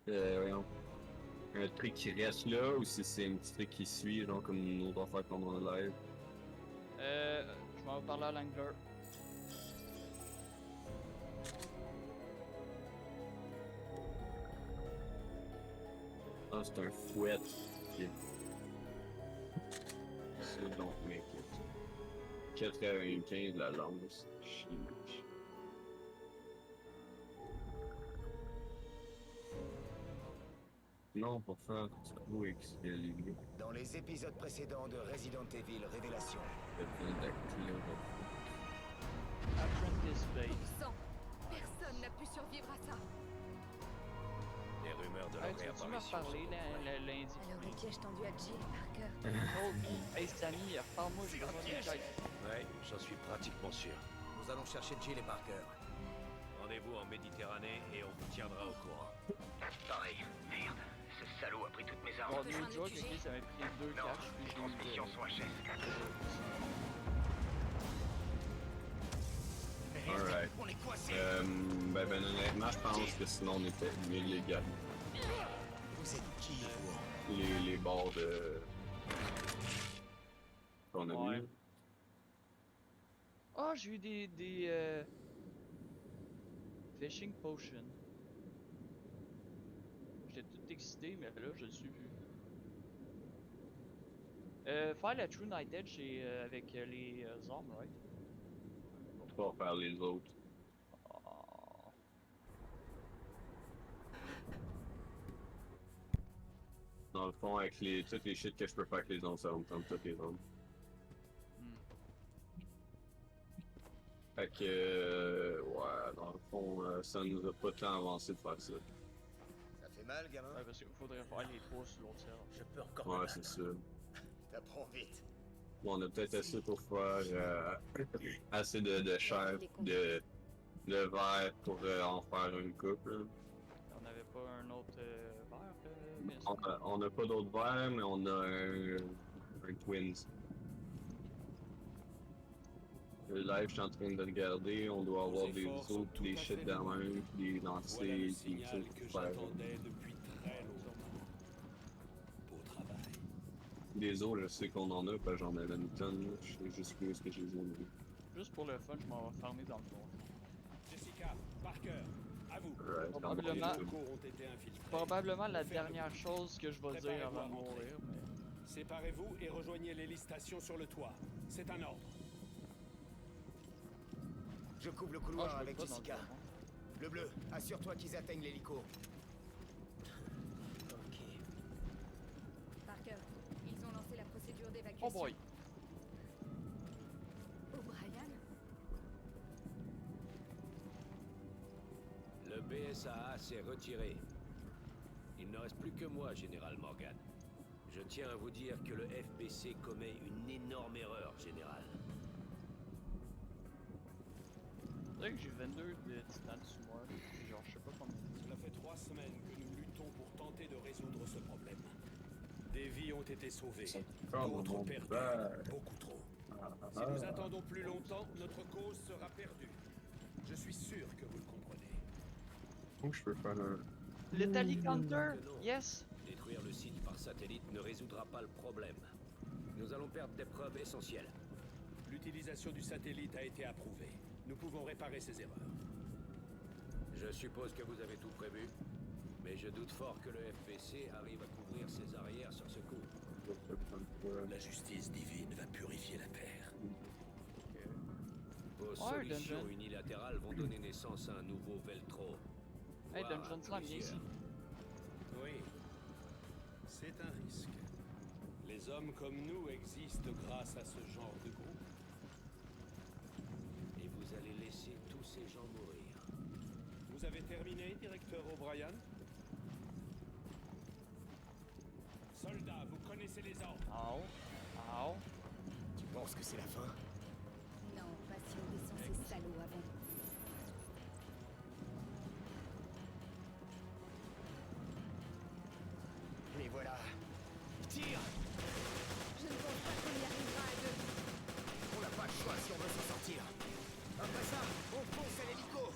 Voyons. Un truc qui reste là ou si c'est un petit truc qui suit, genre comme une autre affaire qu'on dans le live. Je m'en vais parler à l'angler. Ah, c'est un fouet. Ok. Ça, donc, make it. 95 la lance. Chiche. Non, pour faire trop Excalibur. Dans les épisodes précédents de Resident Evil Révélation, Apprentice Base. Sang. Personne n'a pu survivre à ça. Les rumeurs de leur Hey, tu veux-tu me réapparition reparler sont donc vraies. lundi? Alors le piège tendu à Jill Parker. Oh, hey Sammy, reparle-moi, j'ai besoin d'une chaise. Ouais, j'en suis pratiquement sûr. Nous allons chercher Jill et Parker. Rendez-vous en Méditerranée et on vous tiendra au courant. Pareil. Merde. Ce salaud a pris toutes mes armes. Bon, besoin no de joke, QG. ok, ça m'a pris 2 Non, caches, les puis j'ai eu transmissions sont HS. Alright. On est coincés. Ben honnêtement, je pense que sinon on était illégal. Vous êtes qui, vous? Les bords de... qu'on a Ouais. mis. Ah, j'ai eu des fishing potion. J'étais tout excité, mais là, je le suis plus. Faire la True Night Edge, c'est avec les armes, right? On va faire les autres. Ah. Dans le fond, avec toutes les shit que je peux faire avec les autres, ça va me prendre toutes les autres. Fait que, ouais, dans le fond, ça nous a pas tant avancé de faire ça. ça fait mal, gamin? Ouais, parce qu'il faudrait faire les 3 sur l'autre serveur. Je peux encore Ouais, me c'est battre. ça. T'apprends vite. Bon, on a peut-être assez pour faire assez de chair, de verre pour en faire une coupe. Là. On n'avait pas un autre verre, Vincent? On n'a pas d'autres verres, mais on a un Twins. Le live, je suis en train de regarder, on doit avoir des autres, des shit de même, des lancers, des trucs pour faire. depuis très longtemps. Beau travail. Des autres, je sais qu'on en a, parce que j'en avais une tonne, là. Je sais juste plus ce que j'ai dit. Juste pour le fun, je m'en vais farmer dans le fond. Jessica, Parker, à vous. Ouais, Probablement- Les locaux ont été infiltrés. Probablement la Faites dernière chose que je vais dire avant de Préparez-vous à rentrer. mourir, mais... Séparez-vous et rejoignez l'hélistation sur le toit. C'est un ordre. Je couvre le Ah, couloir je veux avec pas dans le Jessica. fond. Le bleu, assure-toi qu'ils atteignent l'hélico. Parker, ils ont lancé la procédure Oh d'évacuation. boy! O'Brien? Le BSAA s'est retiré. Il ne reste plus que moi, Général Morgan. Je tiens à vous dire que le FBC commet une énorme erreur, Général. C'est vrai que j'ai 22 de titans sous moi, puis genre je sais pas combien. Cela fait 3 semaines que nous luttons pour tenter de résoudre ce problème. Des vies ont été sauvées, d'autres perdues, beaucoup trop. Si nous attendons plus longtemps, notre cause sera perdue. Je suis sûr que vous le comprenez. Où je peux faire un... Le Tally Counter! Que non. Yes! Détruire le site par satellite ne résoudra pas le problème. Nous allons perdre des preuves essentielles. L'utilisation du satellite a été approuvée. Nous pouvons réparer ces erreurs. Je suppose que vous avez tout prévu, mais je doute fort que le FBC arrive à couvrir ses arrières sur ce coup. La justice divine va purifier la terre. Vos Ouais, solutions Dungeon. unilatérales vont donner naissance à un nouveau Veltro. Hey, voire Dungeon à Slam, viens ici. plusieurs. Oui, c'est un risque. Les hommes comme nous existent grâce à ce genre de groupe. Et vous allez laisser tous ces gens mourir. Vous avez terminé, directeur O'Brien? Soldats, vous connaissez les ordres. Ow. Ow. Tu penses que c'est la fin? Non, pas si on descend ces salauds avant. Les voilà. Tire! Je ne pense pas qu'on y arrivera à deux. On n'a pas le choix si on veut s'en sortir. Après ça, on fonce à l'hélico.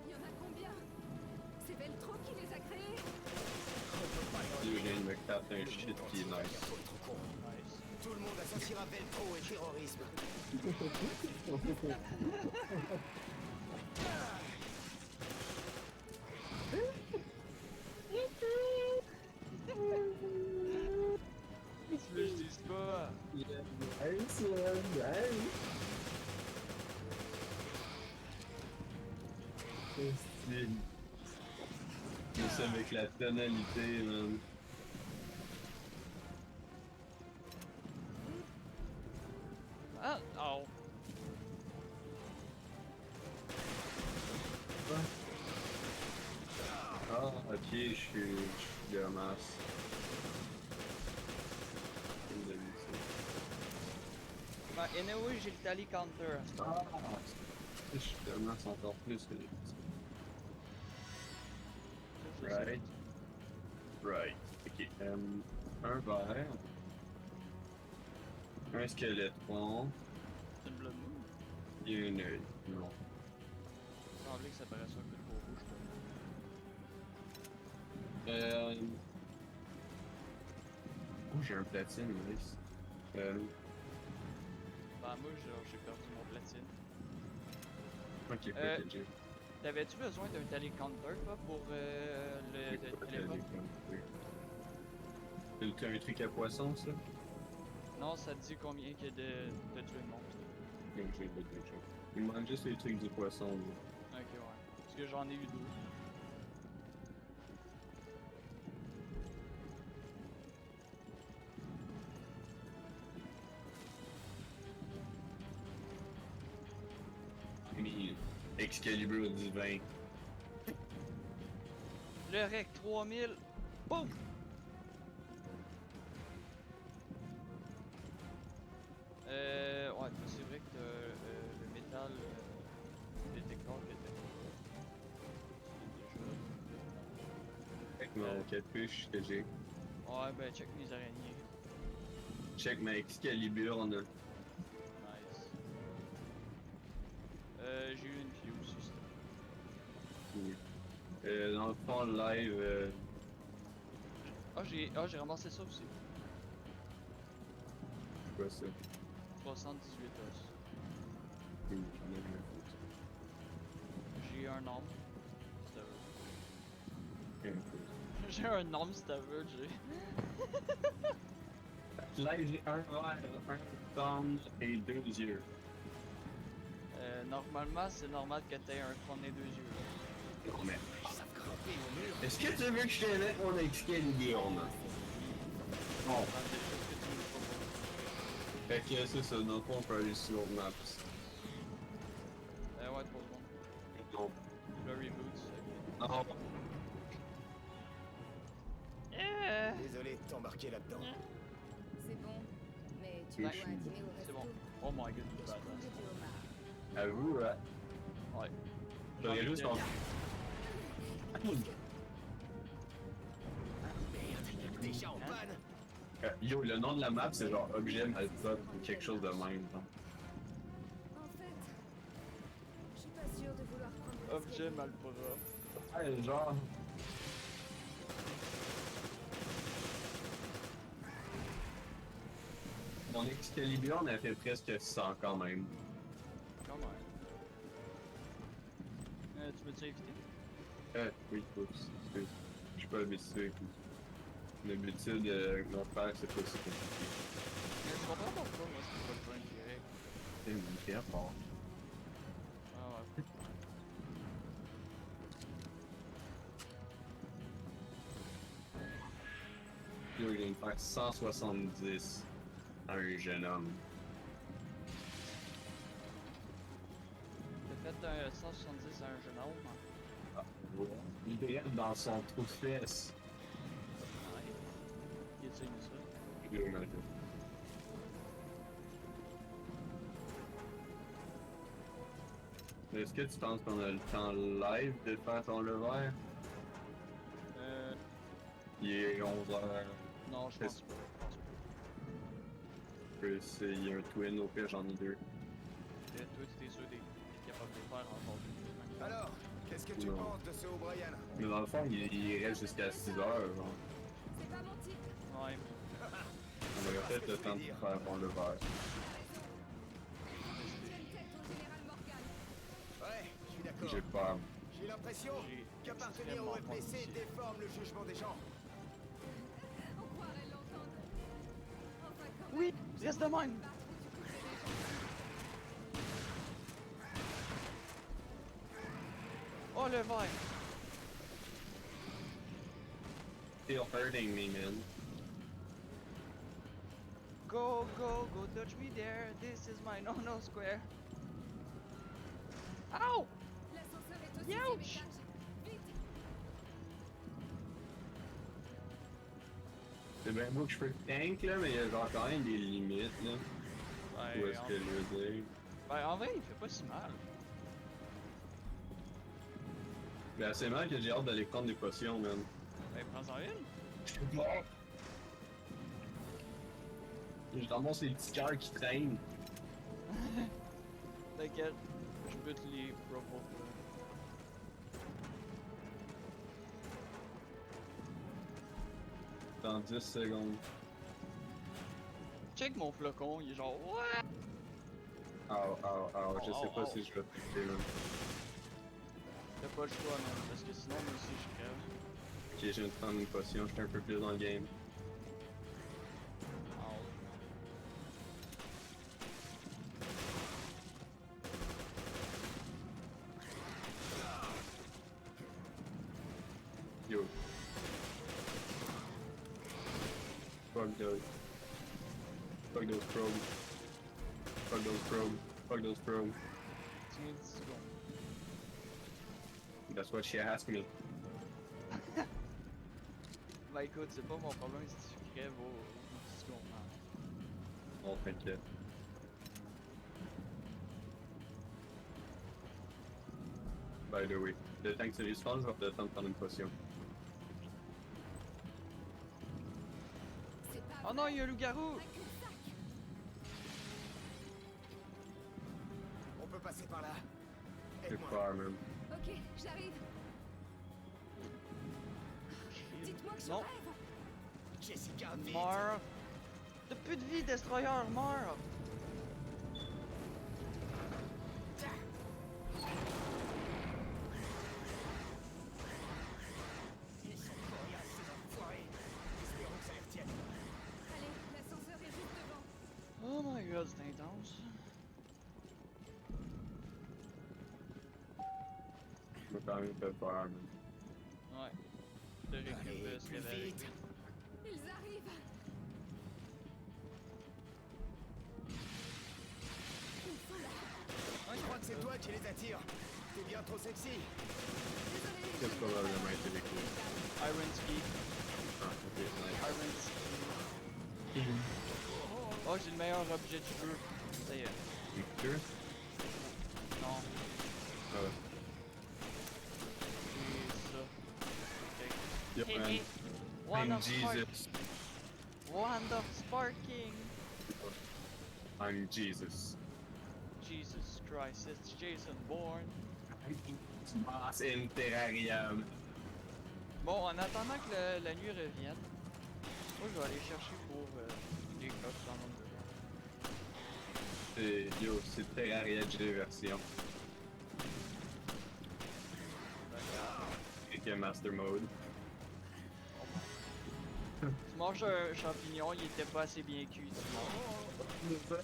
Il y en a combien? C'est Veltro qui les a créés? Je viens de me casser un shit qui est nice. Faut être con. Tout le monde associera Velcro et terrorisme. Tu veux que je dise quoi? Juste avec la tonalité, man. Ah, oh. Ah, ok, je suis de masse. Bah, anyway, j'ai le tally counter. Ah, je suis de masse encore plus que les petits. Right. Right. Ok. Un verre. Un squeletron. C'est une blood moon. Et une œil. Non. Il semblait que ça paraissait un peu trop rouge. Oh, j'ai un platine, nice. Bah, moi, j'ai perdu mon platine. Ok, j'ai. T'avais-tu besoin d'un tally counter, toi, pour le téléphone? C'est un truc à poisson, ça? Non, ça te dit combien que de tuer le monstre. Ok, il me manque juste les trucs du poisson. Là. Ok, ouais. Parce que j'en ai eu 2. Mais Excalibur divin. Le rec 3000. Boum! Ouais, c'est vrai que le métal détecteur qui était Check mon capuche que j'ai. Ouais, ben check mes araignées. Check ma Excalibur, on a. Nice. J'ai eu une fille aussi, c'était. Dans le fond, live. J'ai ramassé ça aussi. C'est quoi ça? 78 os. J'en ai rien à foutre. J'ai un arme. Si t'as Rien vu. à foutre. J'ai un arme si t'as vu, j'ai. Live, j'ai un verre, un thumb et 2 yeux. Normalement, c'est normal que t'aies un crâne et 2 yeux. Non, mais. Est-ce que tu veux que je te mette mon Excalibur, man? Non. Fait que c'est ça, dans le fond, on peut aller sur Maps. Ouais, 3 secondes. Non. Le reboot, c'est Non. Désolé de t'embarquer là-dedans. C'est bon, mais tu Oui, dois je suis un dîner au C'est resto. bon. Oh my god, Et je badass. prends du homard. À vous, ouais. Ouais. J'aurais juste en. Déjà en panne. Yo, le nom de la map, c'est genre objet malpropre ou quelque chose de même. Genre. En fait, je suis pas sûre de vouloir prendre le Objet escalier. malpropre. Ouais, genre. Mon Excalibur, on a fait presque 100 quand même. Quand même. Tu veux-tu éviter? Oui, oups, excuse. Je suis pas habitué. D'habitude, mon frère, c'est pas si compliqué. Mais je comprends pas pourquoi moi je peux pas le prendre direct. C'est une pierre fort. Ah ouais. Yo, il vient de faire 170 à un jeune homme. T'as fait un 170 à un jeune homme. Hein? Il brille dans son trou de fesses. Ouais. Il est-tu aimé ça? Yo, imagine. Est-ce que tu penses qu'on a le temps live de faire ton lever? Il est 11h. Non, je pense pas. Il y a un twin, au pire j'en ai 2. Toi, tu t'es sûr d'être capable de le faire encore plus. Alors, qu'est-ce que tu Non. penses de ce O'Brien? Mais dans le fond, il reste jusqu'à 6h. Genre. C'est pas mon type. Ouais. On aurait peut-être le temps de faire ton lever. Tiens tête au général Morgan. Ouais, je suis d'accord. J'ai peur. J'ai l'impression J'ai qu'appartenir au extrêmement FPC peur. déforme le jugement des gens. On croirait l'entendre. Enfin, quand Oui, même, reste de même. Oh, le verre! Still hurting me, man. Go, go, go touch me there. This is my no-no square. Ow! L'ascenseur est au Youch! 6e étage. Vite! C'est bien beau que je peux tank là, mais il y a genre quand même des limites là. Où est-ce que je veux dire? Ben, en vrai, il fait pas si mal. Mais assez mal que j'ai hâte d'aller prendre des potions, man. Ben, prends-en une. Je suis mort. Je ramasse les petits cœurs qui traînent. T'inquiète, je peux te les propos. Dans 10 secondes. Check mon flocon, il est genre ouais. Je sais pas si je vais péter, man. T'as pas le choix, man, parce que sinon, moi aussi, je crève. Ok, je viens de prendre une potion, je suis un peu plus dans le game. Yo. Fuck those. Fuck those probes. Fuck those probes. Fuck those probes. Tu me dis secondes. That's what she asked me. Ben écoute, c'est pas mon problème si tu crèves au 10 secondes. Hein. On t'inquiète. By the way, le temps que tu respawns, je vais te le temps de prendre une potion. C'est pas Oh non, il y a un loup-garou! un cul-de-sac. On peut passer par là. C'est fort, man. Ok, j'arrive. Dites-moi que je Non. rêve. Jessica, vite. Meurs! T'as plus de vie, Destroyer, meurs! Ils sont coriaces, ces enfoirés. Espérons que ça les retienne. Allez, l'ascenseur est juste devant. Oh my god, c'est intense. Je me quand même fait peur, man. Ouais. Le récupérer se plus réveille. vite. Ils arrivent. Ils sont là. Je crois que c'est toi qui les attire. T'es bien trop sexy. Désolé. C'est probablement été découvert. Iron Ski. Ah, ok, nice. Iron Ski. Oh, j'ai le meilleur objet du jeu. Ça y est. Tu veux? Non, Ah, c'est ça. Ok. yep, man. One I'm of spark. Jesus. Wand of sparking. I'm Jesus. Jesus Christ, it's Jason Bourne. Boss in Terrarium. Bon, en attendant que la nuit revienne, moi je vais aller chercher pour les coffres dans mon bureau. Yo, c'est Terraria G version. Avec un Master Mode. Tu manges un champignon, il était pas assez bien cuit, tu manges.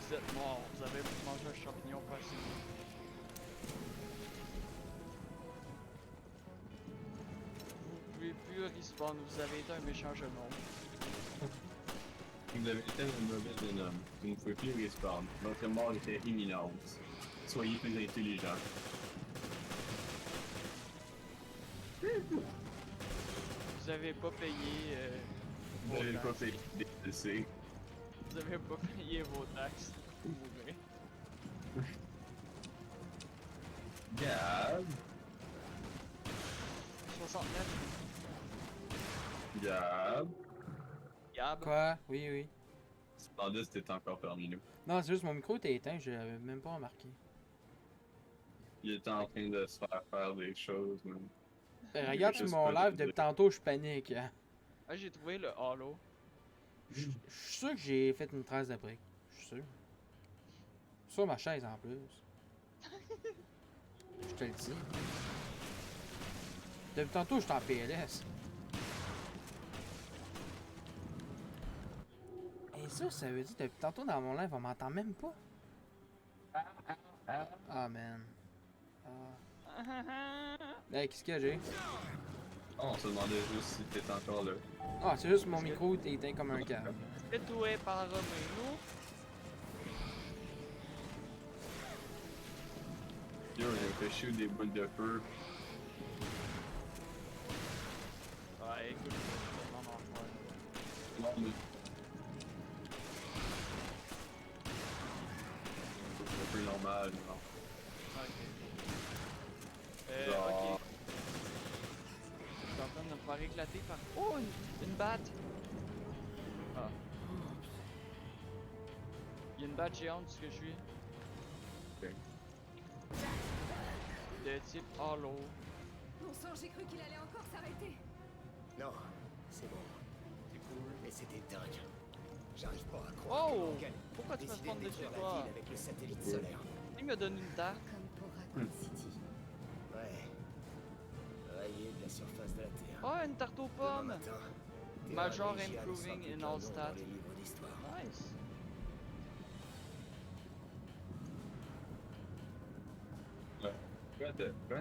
Vous êtes mort, vous avez mangé un champignon pas assez bien. Vous pouvez plus respawn, vous avez été un méchant jeune homme. Vous avez été un mauvais jeune homme. Vous ne pouvez plus respawn. Votre mort était imminente. Soyez plus intelligent. Vous avez pas payé Vous vos n'avez pas taxes. fait des DLC. Vous avez pas payé vos taxes. Vous mourrez. Gab. 69. Gab. Gab. Quoi? Oui, oui. Cependant, c'était encore parmi nous. Non, c'est juste mon micro était éteint, je l'avais même pas remarqué. Il était en train de se faire des choses, man. Ben, regarde sur Juste mon pas live, depuis tantôt, je panique. Hein. Ah, j'ai trouvé le halo. Je suis sûr que j'ai fait une trace de brique. Je suis sûr. Sur ma chaise en plus. Je te le dis. Depuis tantôt, je suis en PLS. Et ça veut dire depuis tantôt dans mon live, on m'entend même pas. Ah, man. Ah. Hey, qu'est-ce qu'il y a, Jay? On se demandait juste si t'étais encore là. Ah, c'est juste mon micro, t'es éteint comme un câble. Détoué par Romeo. Yo, j'ai fait shoot des boules de feu. Ouais, écoute, c'est vraiment fun. Non, mais. C'est un peu normal, non. Ok. Genre. Ok. Je suis en train de me faire éclater par. Oh, une batte! Ah. Il y a une batte géante, ce que je suis. Ok. De type Hollow. Bon sang, j'ai cru qu'il allait encore s'arrêter. Non, c'est bon. C'est cool. Mais c'était dingue. J'arrive pas à croire que Oh! Morgan Pourquoi a tu me décidé prends de dessus, détruire la toi? ville avec le satellite solaire. Il me donne une tarte. Comme pour Raccoon City. Ouais. Rayé de la surface de la Terre. Oh, une tarte aux Demain pommes! matin, Major Terra Legial improving sera plus in qu'un all nom stats. dans les livres d'histoire. Nice. Quoi?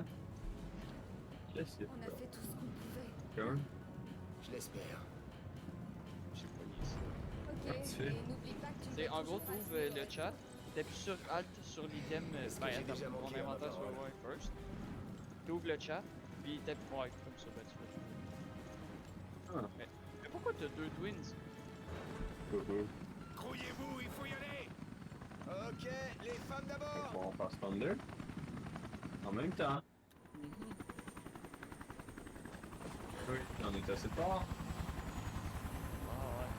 Qu'est-ce que On a fait tout ce qu'on pouvait. Comment? Je l'espère. J'ai pas mis ça. Ok, tu fais? et n'oublie pas que tu C'est peux en gros, toujours t'ouvres rajouter le reste. chat, t'appuies sur Alt sur l'item, Est-ce que j'ai attends, déjà mon manqué à ma inventaire sur parole? Warrior First. T'ouvres le chat, puis t'appuies comme ça, ben tu fais. Ah. Mais pourquoi t'as deux twins? Grouillez-vous, il faut y aller. Ok, les femmes d'abord. On passe Thunder. En même temps. Oui, on est assez fort. Ah ouais.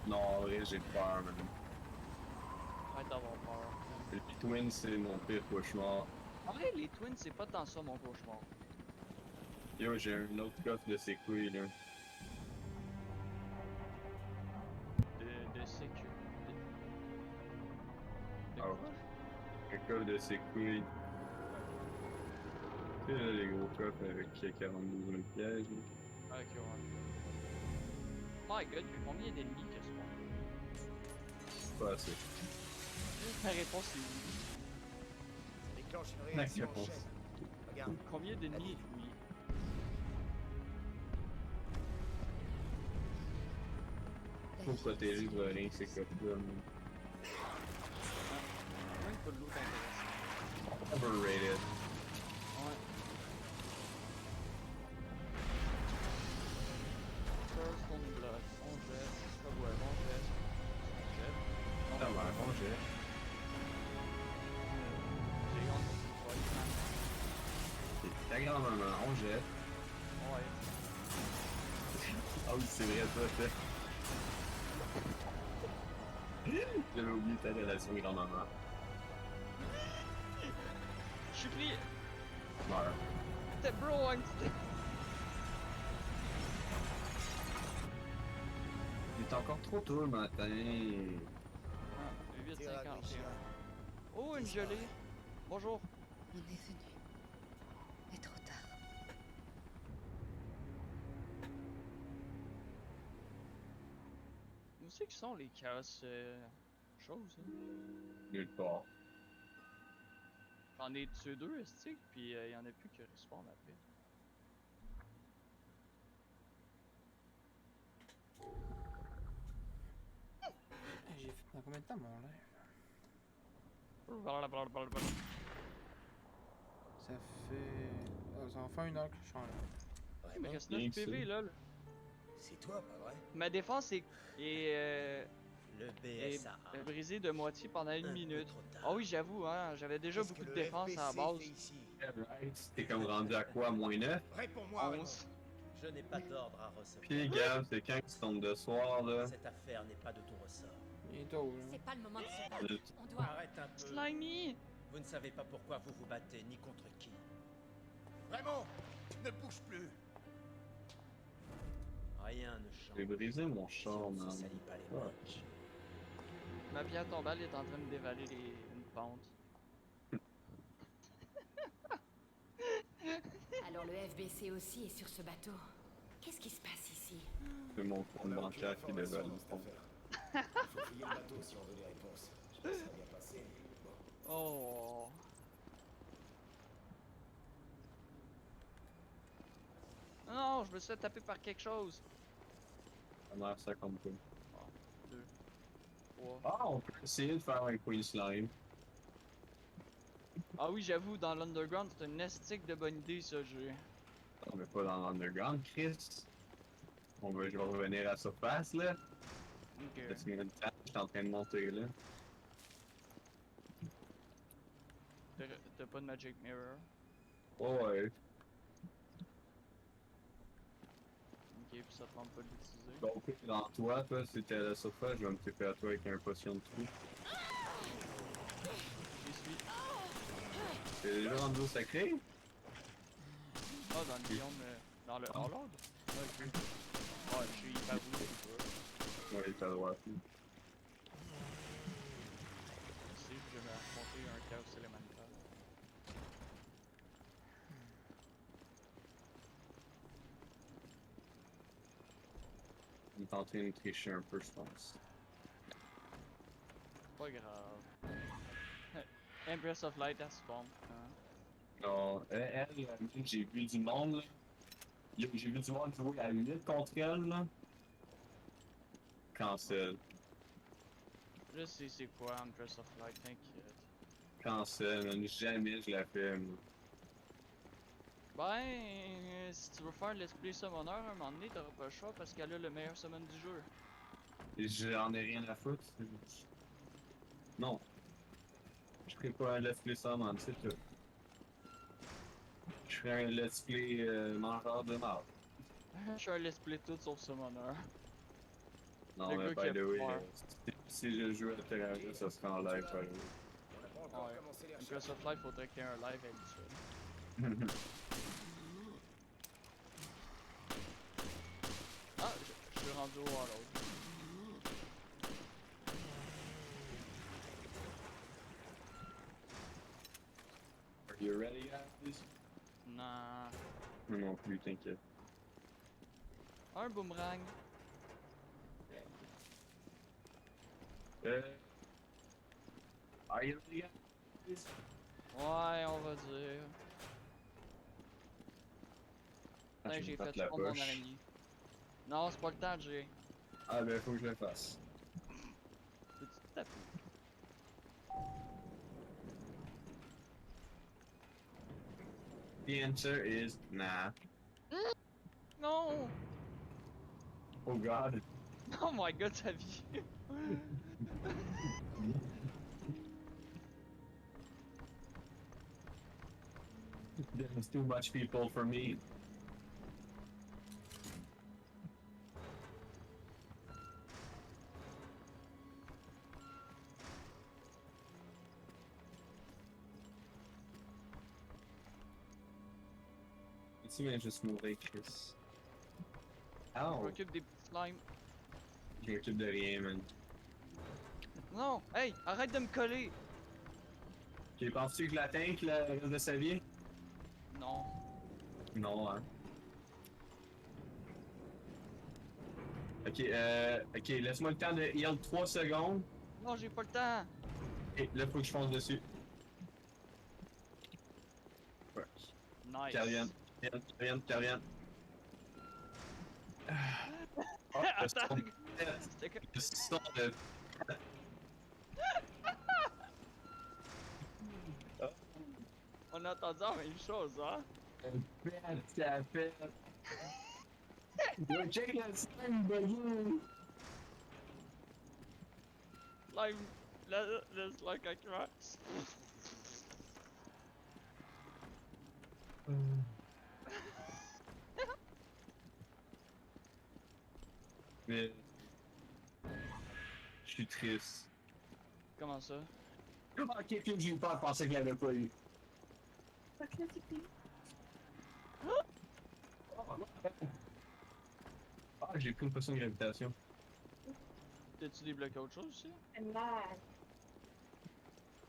Non, en vrai, j'ai peur, man. Arrête d'avoir peur. Les Twins, c'est mon pire cauchemar. En vrai, les twins, c'est pas tant ça mon cauchemar. Yo, j'ai un autre coffre de ses couilles, là. De sécu. De Ah quoi? Un coffre de ses couilles. Tu sais, là, les gros coffres avec 42 000 pièges. là. Ah, ok, ouais. My god, il y a combien d'ennemis que ce monde? Pas assez. La réponse est oui. Ça déclenche une La réaction en réponse. chaîne. Regarde. Combien d'ennemis? Oui. Faut protéger de rien ces coffres-là. man. Même pas de l'eau intéressant. Overrated. Ouais. First on blood. On jette. Ah ouais, on jette. On jette. On Ah ouais, bon jet. J'ai gagné pour le point. C'est ta grand-maman, on jette. Ouais. Ah oui, c'est vrai, ça, fait. J'avais oublié ta relation grand-maman. Je suis pris. Meurs. T'es bro, hein. Il est encore trop tôt le matin. 8h51. Oh, une gelée. Bonjour. On est venu. Mais trop tard. Où c'est que sont les chaos choses? Hein? Nulle part. J'en ai tué deux, est-ce puis il y en a plus qui respawnent après. J'ai fait dans combien de temps mon live? Ça fait. Ah, ça va faire 1 heure que je suis en live. Il me Vraiment? reste Rien 9 que ça. PV là. C'est toi, pas vrai? Ma défense est Le brisée de moitié pendant 1 minute. Ah oui, j'avoue, hein, j'avais déjà beaucoup de défense à la base. T'es comme rendu à quoi, moins 9? Réponds-moi, 11. Je n'ai pas d'ordre à recevoir. Puis Gab, c'est quand qui tombe de soir, là? Cette affaire n'est pas de ton ressort. Bientôt, là. C'est pas le moment de se battre. Le- On doit. Arrête un peu. Slimy! Vous ne savez pas pourquoi vous vous battez, ni contre qui. Vraiment? Ne bouge plus. Rien ne change. J'ai brisé mon Si char, on ne man. se salit pas les Ouais. manches. Ma pierre tombale est en train de dévaler une pente. Alors le FBC aussi est sur ce bateau. Qu'est-ce qui se passe ici? C'est mon compte bancaire qui dévale. Il faut fouiller le bateau si on veut des réponses. Je pense que ça va bien passer. Bon. Oh. Non, je me suis fait taper par quelque chose. Ça marche ça comme quoi. 2, 3. Ah, on peut essayer de faire un Queen Slime. Ah oui, j'avoue, dans l'Underground, c'est une estique de bonne idée, ça, j'ai. On met pas dans l'Underground, Chris. Je vais revenir à la surface, là. Ok. Parce que je suis en train de monter, là. T'as pas de Magic Mirror. Oh, ouais. Ok, puis ça te tente pas de l'utiliser. Donc, dans toi, si t'es à la surface, je vais me taper à toi avec un potion de trou. J'y suis. T'es déjà rendu au sacré? Ah, dans le biome, dans le Hall. Ok. Ouais, je suis hyper rouge, tu vois. Ouais, t'as le droit. Ici, je vais affronter un chaos élémental. On est en train de tricher un peu, je pense. Pas grave. Empress of Light, elle spawn. Hein? Non, j'ai vu du monde, là. J'ai vu du monde jouer à 8 contre elle, là. Cancel. Je sais c'est quoi Empress of Light, t'inquiète. Cancel, man. Jamais je la fais, moi. Ben, si tu veux faire l'esprit summoner, un moment donné, t'auras pas le choix parce qu'elle a le meilleur summon du jeu. J'en ai rien à foutre. Non. Je ferai pas un let's play summon, c'est tout. Je ferai un let's play mangeur de marde. Je suis un let's play tout sauf summoner. Non, Le mais gars qui by a the way, peur. si je joue à Terraria, ça sera en live, by the way. On n'a pas encore Ouais. commencé les Empress recherches. of Light, faudrait qu'il y ait un live habituel. Ah, je suis rendu au Hollow. Are you ready, guys? Non. Non, non plus, t'inquiète. Un boomerang. Are you ready, guys? Ouais, on va dire. Ah, Putain, je j'ai me fait tape la fondre mon poche. araignée. Non, c'est pas le temps, j'ai. Ah ben, faut que je le fasse. Peux-tu te taper? The answer is nah. Non! Oh god. Oh my god, sa vie! There's too much people for me. Tu viens juste mourir, Chris. Je Oh, m'occupe des petits slimes. je m'occupe de rien, man. Non! Hey! Arrête de me coller! Ok, penses-tu que je l'atteins que le reste de sa vie? Non. Non, hein. Ok, laisse-moi le temps de heal 3 secondes. Non, j'ai pas le temps! Et là, faut que je fonce dessus. Ouais. Nice! Carvienne. Oh, Attends! C'était que... le son de... On a entendu la même chose, hein? Ça fait... Yo, check le slime buggy! Slime... Le slime qui crash. Mais... Je suis triste. Comment ça? Ok, puis j'ai eu peur, je pensais que je l'avais pas eu. Ah, j'ai pris une potion de gravitation. T'as-tu débloqué autre chose aussi?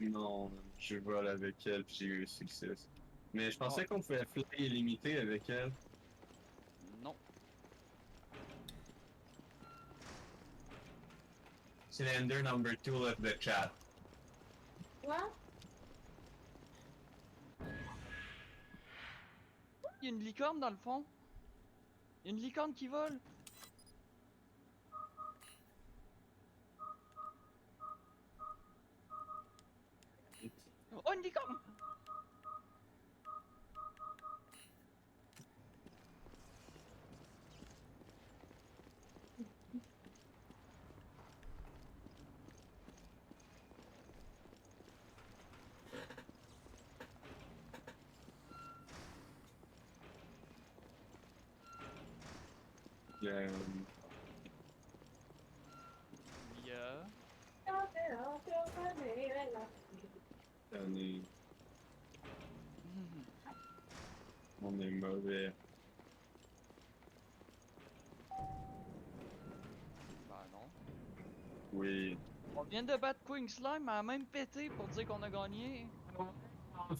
Non, je vole avec elle puis j'ai eu le succès. Mais je pensais qu'on pouvait fly illimité avec elle. Non. Cylinder number 2 left the chat. Quoi? une licorne dans le fond. Il y a une licorne qui vole. Oh, une licorne! Yeah. On est mauvais. Bah non. Oui. On vient de battre Queen Slime, elle a même pété pour dire qu'on a gagné.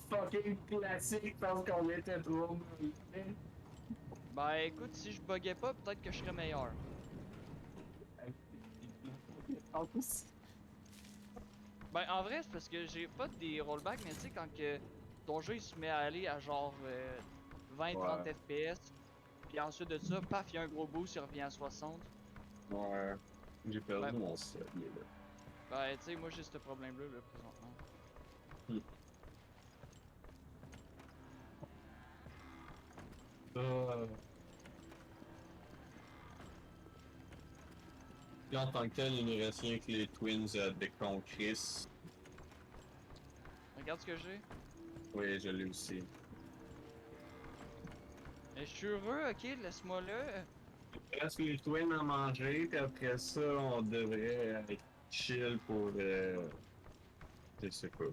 Fucking classique parce qu'on était trop mauvais. Bah écoute, si je buguais pas, peut-être que je serais meilleur. Ben en vrai, c'est parce que j'ai pas des rollbacks, mais tu sais, quand que ton jeu il se met à aller à genre 20-30 FPS, puis ensuite de ça, paf, il y a un gros boost, il revient à 60. Ouais. J'ai perdu Ouais. mon set, là. Ben tu sais, moi j'ai ce problème-là là, présentement. Puis en tant que tel, il ne reste rien que les Twins de con Chris. Regarde ce que j'ai. Oui, je l'ai aussi. Et je suis heureux, ok, laisse-moi là. Il reste les Twins à manger, puis après ça, on devrait être chill pour. Je sais pas.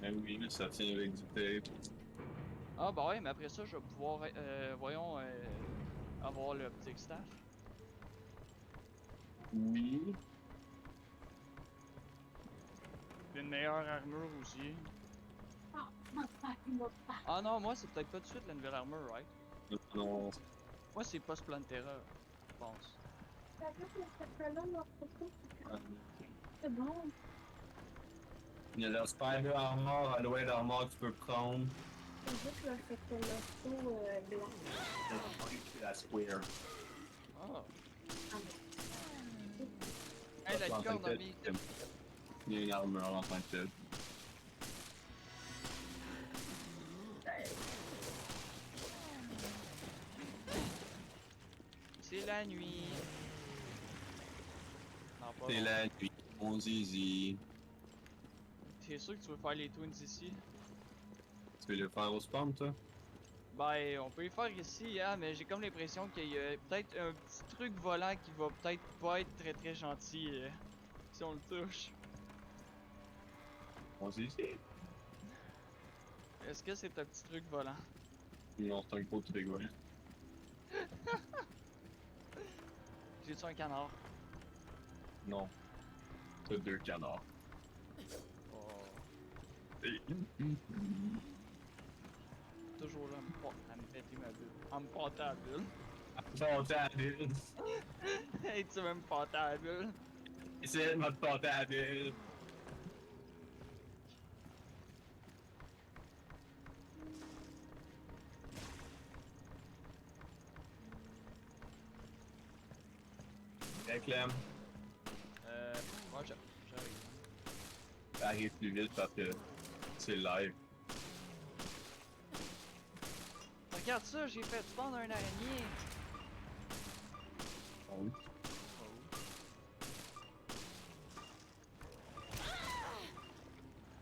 Mais oui, mais ça tient avec du tape. Ah bah ouais, mais après ça, je vais pouvoir, voyons, avoir le petit staff. Oui. Une meilleure armure aussi. Ah non, moi c'est peut-être pas tout de suite la nouvelle armure, right? Non. Moi c'est pas Splantera, je pense. C'est bon. Il y a la Spider Armor, à l'ouest d'Armor que tu peux prendre. C'est juste le fait que le faux blanc. La Square. Ah. Hey, la licorne a mis. Il y a une armure en tant que telle. C'est la nuit. Non, pas C'est bon. la nuit, mon zizi. T'es sûr que tu veux faire les twins ici? Tu veux le faire au spawn, toi? Ben, on peut y faire ici, hein, mais j'ai comme l'impression qu'il y a peut-être un petit truc volant qui va peut-être pas être très très gentil si on le touche. Mon zizi? Est-ce que c'est un petit truc volant? Non, c'est un gros truc, ouais. J'ai-tu un canard? Non. T'as 2 canards. Oh. Toujours là à me péter ma bulle. À me pâter à la bulle. Pâter à la bulle. Hey, tu veux me pâter à la bulle? Essaye de me pâter à la bulle. Hey Clem, Moi j'arrive. arrive plus vite parce que c'est live. Regarde ça, j'ai fait spawn un araignée. Oh.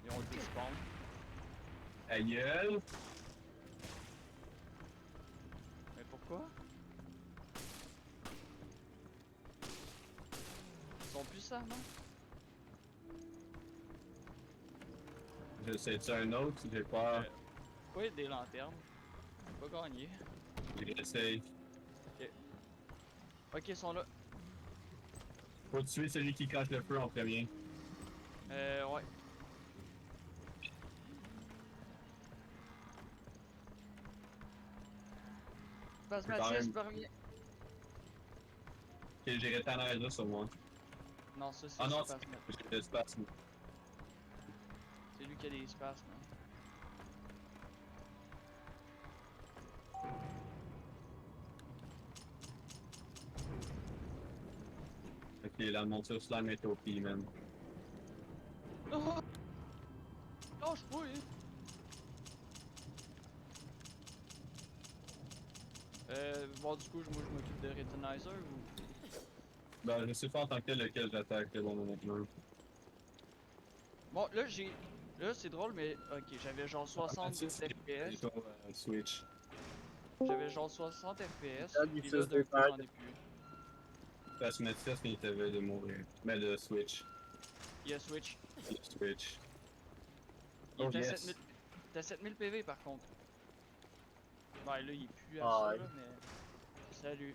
Et on le despawn. Ta gueule! Mais pourquoi? Ils sont puissants, non? Je sais-tu un autre? J'ai pas. Oui, des lanternes. J'ai pas gagné. J'essaye. Ok, ils sont là. Faut tuer celui qui cache le feu en premier. Ouais. Passe C'est quand Mathias, même- pas rien. Ok, j'ai Rétanaire là sur moi. Non, ça c'est Ah non, Spasme. j'ai l'espace. C'est lui qui a des spasmes. Et la monture slime est OP, man. Oh! Lâche-moi, hein! Bon, du coup, moi je m'occupe de Retinizer ou. Ben, je sais pas en tant que tel lequel j'attaque, bon, maintenant. Bon, là j'ai. Là c'est drôle, mais ok, j'avais genre 70 FPS. Switch. J'avais genre 60 FPS, Ah, du pis là fils d'un de coup père. j'en ai plus. Parce que Mathias, quand il t'avait de mourir. Mais de Switch. Il y a Switch. Il Switch. Il Oh, était à yes. 7000. T'as 7000 PV par contre. Ouais, là il est plus à Ah, ça, ouais. là, mais. Salut.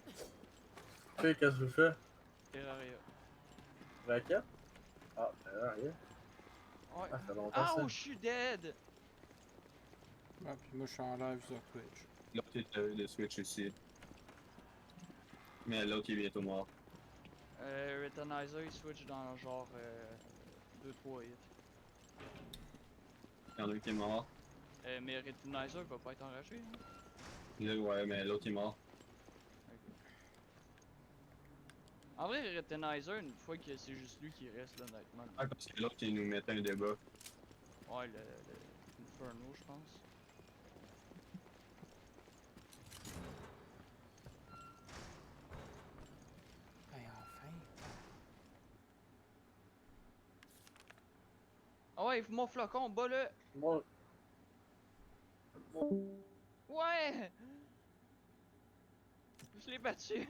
Tu sais, qu'est-ce que tu fais? Terraria. Raquette? Ah, rien. Ouais. Ah, ça fait longtemps Ah, ça. oh, je suis dead! Ah, puis moi, je suis en live sur Twitch. L'autre est de Switch aussi. Mais l'autre il est bientôt mort. Retinizer il switch dans genre 2-3 hits. Il y en a un qui est mort. Mais Retinizer va pas être enragé. Hein? Là, ouais, mais l'autre il est mort. En vrai, Retinizer, une fois que c'est juste lui qui reste là, honnêtement. Ah, parce que l'autre il nous mettait un débat. Ouais, le Inferno, je pense. Ben, enfin. Ah ouais, mon flocon, bas-le! Moi, Ouais! Je l'ai battu!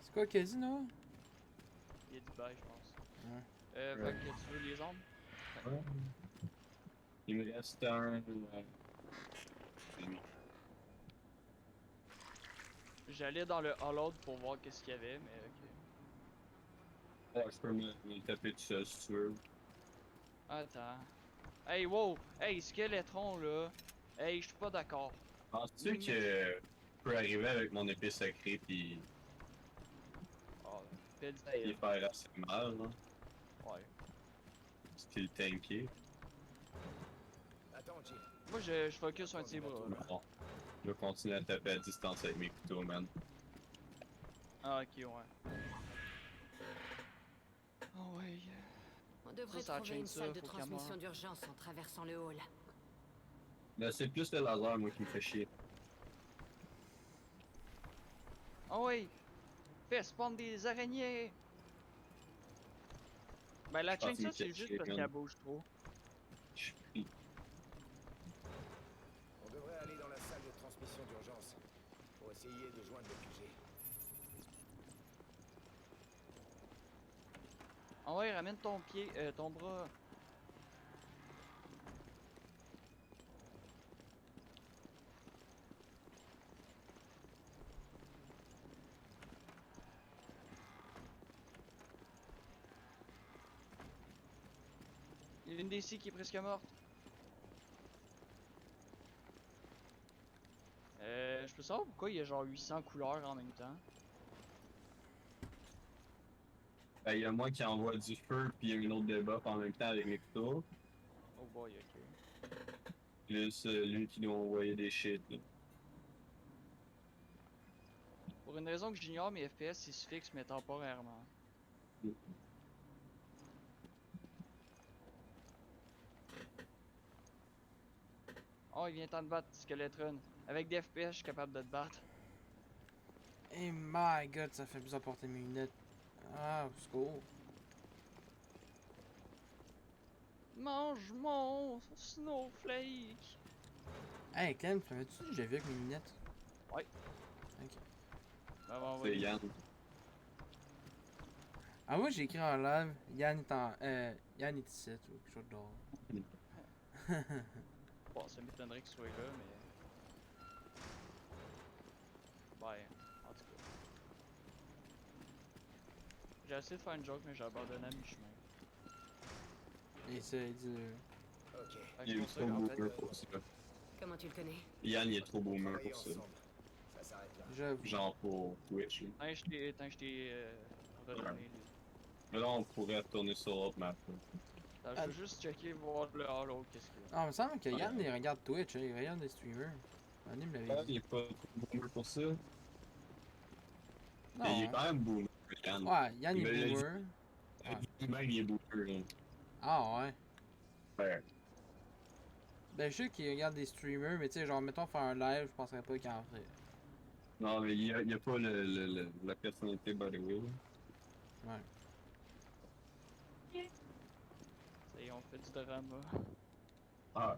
C'est quoi qu'il a dit, Noah? Il a dit bye, je pense. Ouais. Fait que tu veux les armes? Il me reste un. J'allais dans le All-Out pour voir qu'est-ce qu'il y avait, mais ok. Ouais, je peux me taper tout seul si tu veux. Attends. Hey, wow! Hey, Skeletron, là! Hey, je suis pas d'accord. Penses-tu que je peux arriver avec mon épée sacrée pis Oh, pile il faire assez mal, hein? Ouais. Style tanky. Attends, Jill. Moi, je focus sur un de ses bras. là. Bon. Je vais continuer à taper à distance avec mes couteaux, man. Ah, ok, ouais. Oh, ouais. On devrait Ça, ça trouver une change ça, salle de faut qu'elle transmission meure. d'urgence en traversant le hall. Ben, c'est plus le laser, moi, qui me fait chier. Oh, ouais! Fais spawn des araignées! Ben, la Je pense chaîne, ça, qu'il c'est me fait juste chier, parce man. qu'elle bouge trop. Je suis pris. On devrait aller dans la salle de transmission d'urgence pour essayer de joindre le QG. Ah, ouais, ramène ton pied, ton bras. Il y a une DC qui est presque morte. Je peux savoir pourquoi il y a genre 800 couleurs en même temps. Ben, il y a moi qui envoie du feu pis il y a une autre debuff en même temps avec mes couteaux. Oh boy, ok. Plus lui qui doit envoyer des shit, là. Pour une raison que j'ignore, mes FPS ils se fixent mais temporairement. Oh, il vient temps de battre Skeletron. Avec des FPS, je suis capable de te battre. Hey my god, ça fait bizarre porter mes lunettes. Ah, au secours. Mange mon snowflake! Hey Clem, t'avais-tu déjà vu avec mes lunettes? Ouais. Ok. Ben, bon, C'est ouais. Yann. Ah, moi j'ai écrit en live, Yann est ici, ou quelque chose d'autre. Bon, ça m'étonnerait qu'il soit là, mais. Ouais, en tout cas. J'ai essayé de faire une joke, mais j'ai abandonné à mi-chemin. Et ça, il dit. Ok. Fait que Il est c'est pour ça trop qu'en fait, boomer pour ça. Comment tu le connais? Yann, il est trop boomer Travailler pour ça. ensemble. Ça s'arrête là. J'avoue. Genre pour Twitch, là. tant que je t'ai redonné. Mais là, on pourrait retourner sur l'autre map, là. Attends, je veux juste checker, voir le halo, qu'est-ce qu'il y a. Ah, il me semble que Yann il regarde Twitch, hein, il regarde des streamers. Annie me Ouais, l'avait dit. il est pas trop boomer pour ça. Non. Mais il est quand même boomer, Yann. Ouais, Yann Il me est l'a dit. boomer. Ouais. Lui-même, il est boomer, là. Ah ouais. Ouais. Ben, je sais qu'il regarde des streamers, mais tu sais, genre, mettons faire un live, je penserais pas qu'il en ferait. Non, mais il y a pas la personnalité by the way. Ouais. Ça y est, on fait du drama. Ah.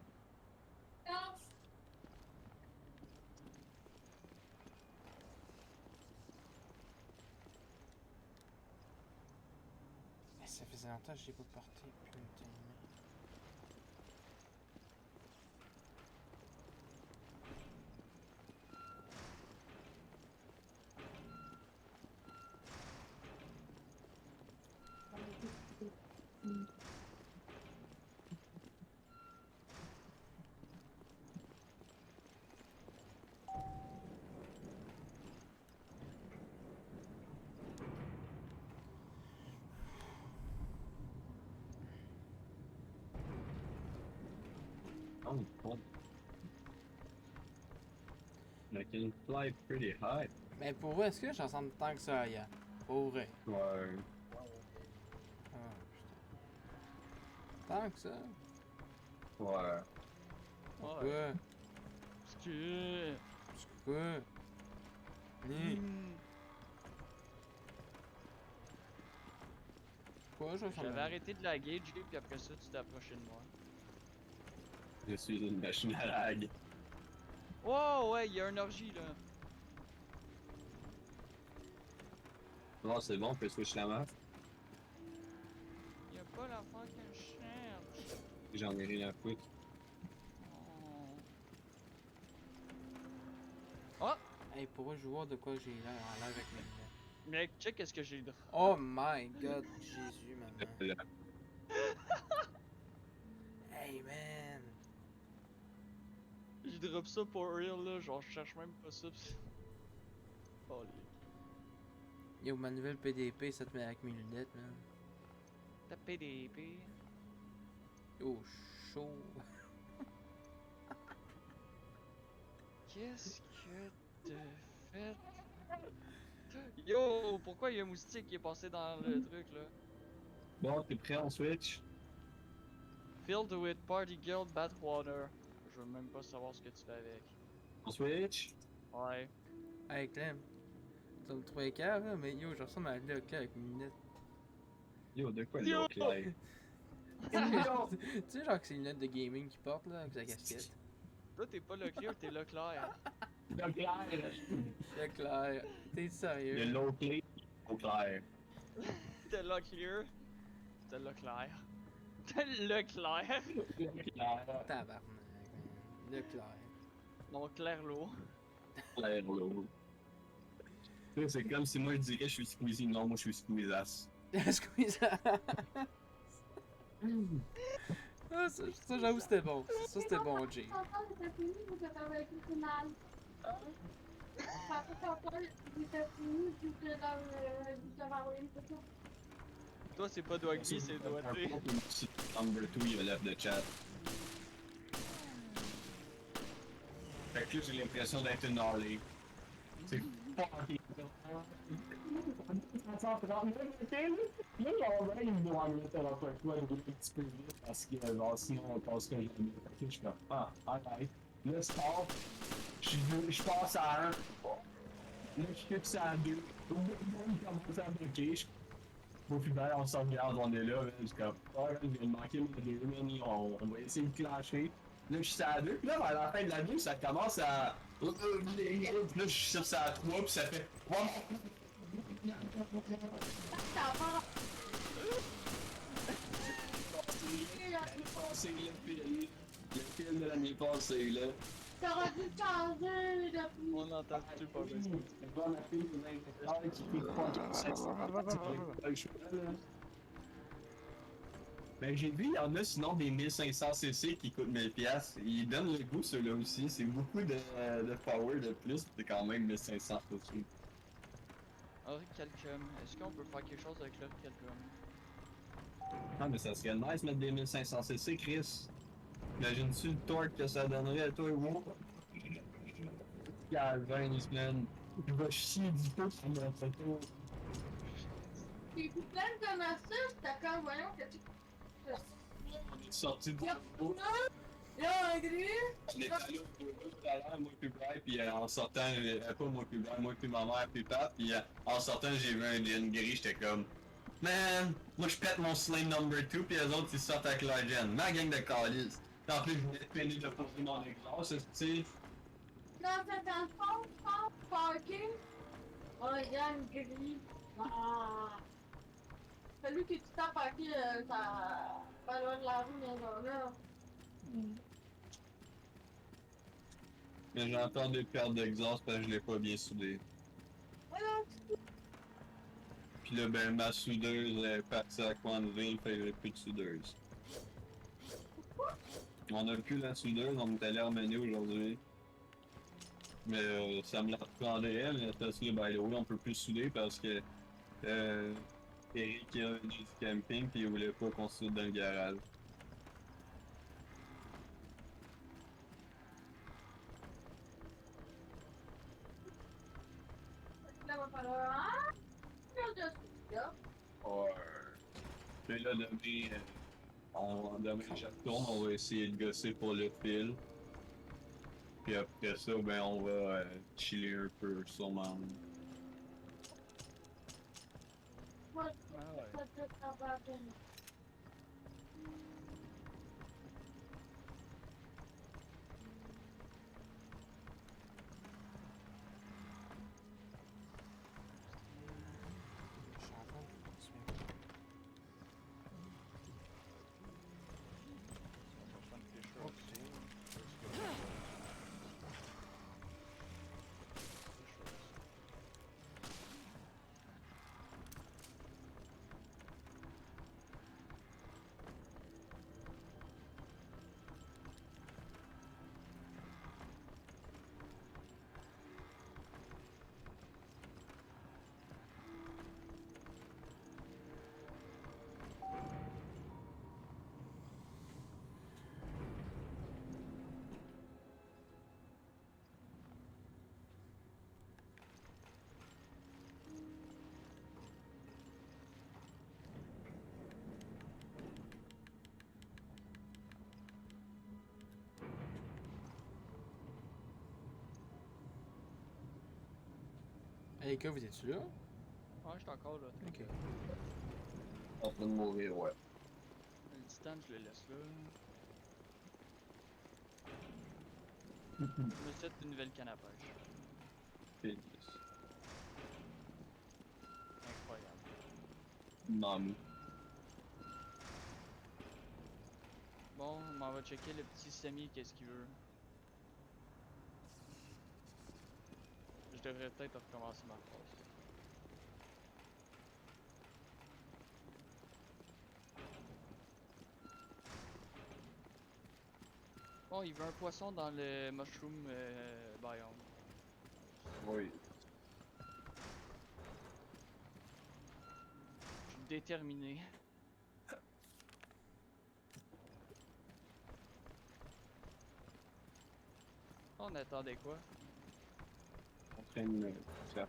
Ça faisait longtemps que je l'ai pas porté, putain. Oh, cool. I can fly pretty high. Mais pour vrai, est-ce que j'en sens tant que ça ailleurs? Pour vrai. Ouais. Ah, putain. Tant que ça? Ouais. Pourquoi? Parce que... Pourquoi? Ni. Pourquoi je sens J'avais arrêté de laguer, Jay, puis après ça, tu t'es approché de moi. Je suis une machine à lag. Oh, ouais, il y a un orgie, là. Non, c'est bon, on peut switch la map. Il y a pas l'enfant que je cherche. J'en ai rien à foutre. Oh! Hey, pourquoi je vois de quoi j'ai l'air en live avec mes lunettes? Mec, check qu'est-ce que j'ai de... Oh my god, Jésus, maman. Hey, man. J'ai drop ça pour real, là. Genre, je cherche même pas ça. Oh, les... Yo, ma nouvelle PDP, ça te met avec mes lunettes, man. Ta PDP. Yo, chaud. Qu'est-ce que t'as fait? Yo, pourquoi il y a un moustique qui est passé dans le truc, là? Bon, t'es prêt en switch? Filled with party guild bathwater. Je veux même pas savoir ce que tu fais avec. En switch? Ouais. Hey, Clem. Tu vas me trouver cave, là, mais yo, je ressemble à Lock là avec mes lunettes. Yo, de quoi Yo! look like? Tu sais, genre que c'est les lunettes de gaming qu'il porte, là, avec sa casquette. Là, t'es pas le clear, t'es le clair. Le clair! Le clair. T'es sérieux? Le low clé, au clair. T'es le clear. T'es le clair. T'es le clair. Le clair. Tabarnak, man. Le clair. Non, clair l'eau. Clair, l'eau. C'est comme si moi je dirais je suis Squeezie, non, moi je suis Squeezass. Squeeze. Ah, ça j'avoue c'était bon. Ça c'était bon, Jay. Toi, c'est pas Doggy, c'est Doigté. Number 2, il a left the chat. Fait que là, j'ai l'impression d'être une Harley. C'est fucking là, on va il doit me mettre à la fois un petit peu vite parce que sinon on passe que jamais. Fait que je suis comme, ah, alright. Là, stop. Je passe à 1. Là, je fixe à 2. Au bout il commence à bloquer. Au final, on se regarde, on est là. Je suis comme, ah, je viens de manquer mes 2 minutes. On va essayer de clencher. Là, je suis à 2. Puis là, vers la fin de la game, ça commence à. Puis là, je suis sur à 3. Puis ça fait. Le fil de l'année passée, là. T'aurais dû changer depuis. On entend tout pas bien. Ben j'ai vu, il y en a sinon des 1500cc qui coûtent 1000$. Ils donnent le goût ceux-là aussi. C'est beaucoup de power de plus, c'est quand même 1500 dessus. Auric Calcum, est-ce qu'on peut faire quelque chose avec l'Auric Calcum? Ah mais ça serait nice mettre des 1500cc, Chris. Imagine-tu le torque que ça donnerait à toi et moi? 15, man. Je vais chier du feu sur ma photo. T'es plus plein de massage, t'as quand voyons que tu. On est sorti du Non! Là, Gris! Je l'ai allé au boulot tout à l'heure, moi puis Brian, puis en sortant, pas moi puis Brian, moi puis ma mère puis Pat, puis en sortant j'ai vu un Gen gris, j'étais comme man, moi je pète mon Slane number 2 puis les autres ils sortent avec leur Gen. Ma gang de calices. En plus je venais de peiner de poser mon exhaust, tu sais. Non, c'est dans le fond, parking. Oh, Yann Gris. Ah! Celui que tu t'as parqué, t'as pas loin de la rue, là. Mais j'ai encore des pertes d'exhaust parce que je l'ai pas bien soudé. Voilà. Puis là ben ma soudeuse est partie à Quanville, fait que j'ai plus de soudeuse. On a plus la soudeuse, on est allé ramener aujourd'hui. Mais ça me la reprendrait elle, mais parce que by the way, on peut plus souder parce que Eric a du camping puis il voulait pas qu'on soude dans le garage. Là, va falloir. Ah! Là. Ouais. Puis là, demain, je retourne, on va essayer de gosser pour le fil. Puis après ça, ben, on va chiller un peu, sûrement. Ouais, Ah ouais. ça te travaille bien. Hey, les gars, vous êtes-tu là? Ouais, je suis encore là. Ok. En train de mourir, ouais. Le titan, je le laisse là. Je me souhaite une nouvelle canne à pêche. Pénis. Incroyable. Maman. Bon, on m'en va checker le petit Semi, qu'est-ce qu'il veut. Je devrais peut-être recommencer ma phrase. Bon, il veut un poisson dans le mushroom biome. Oui. Je suis déterminé. On attendait quoi? En train de faire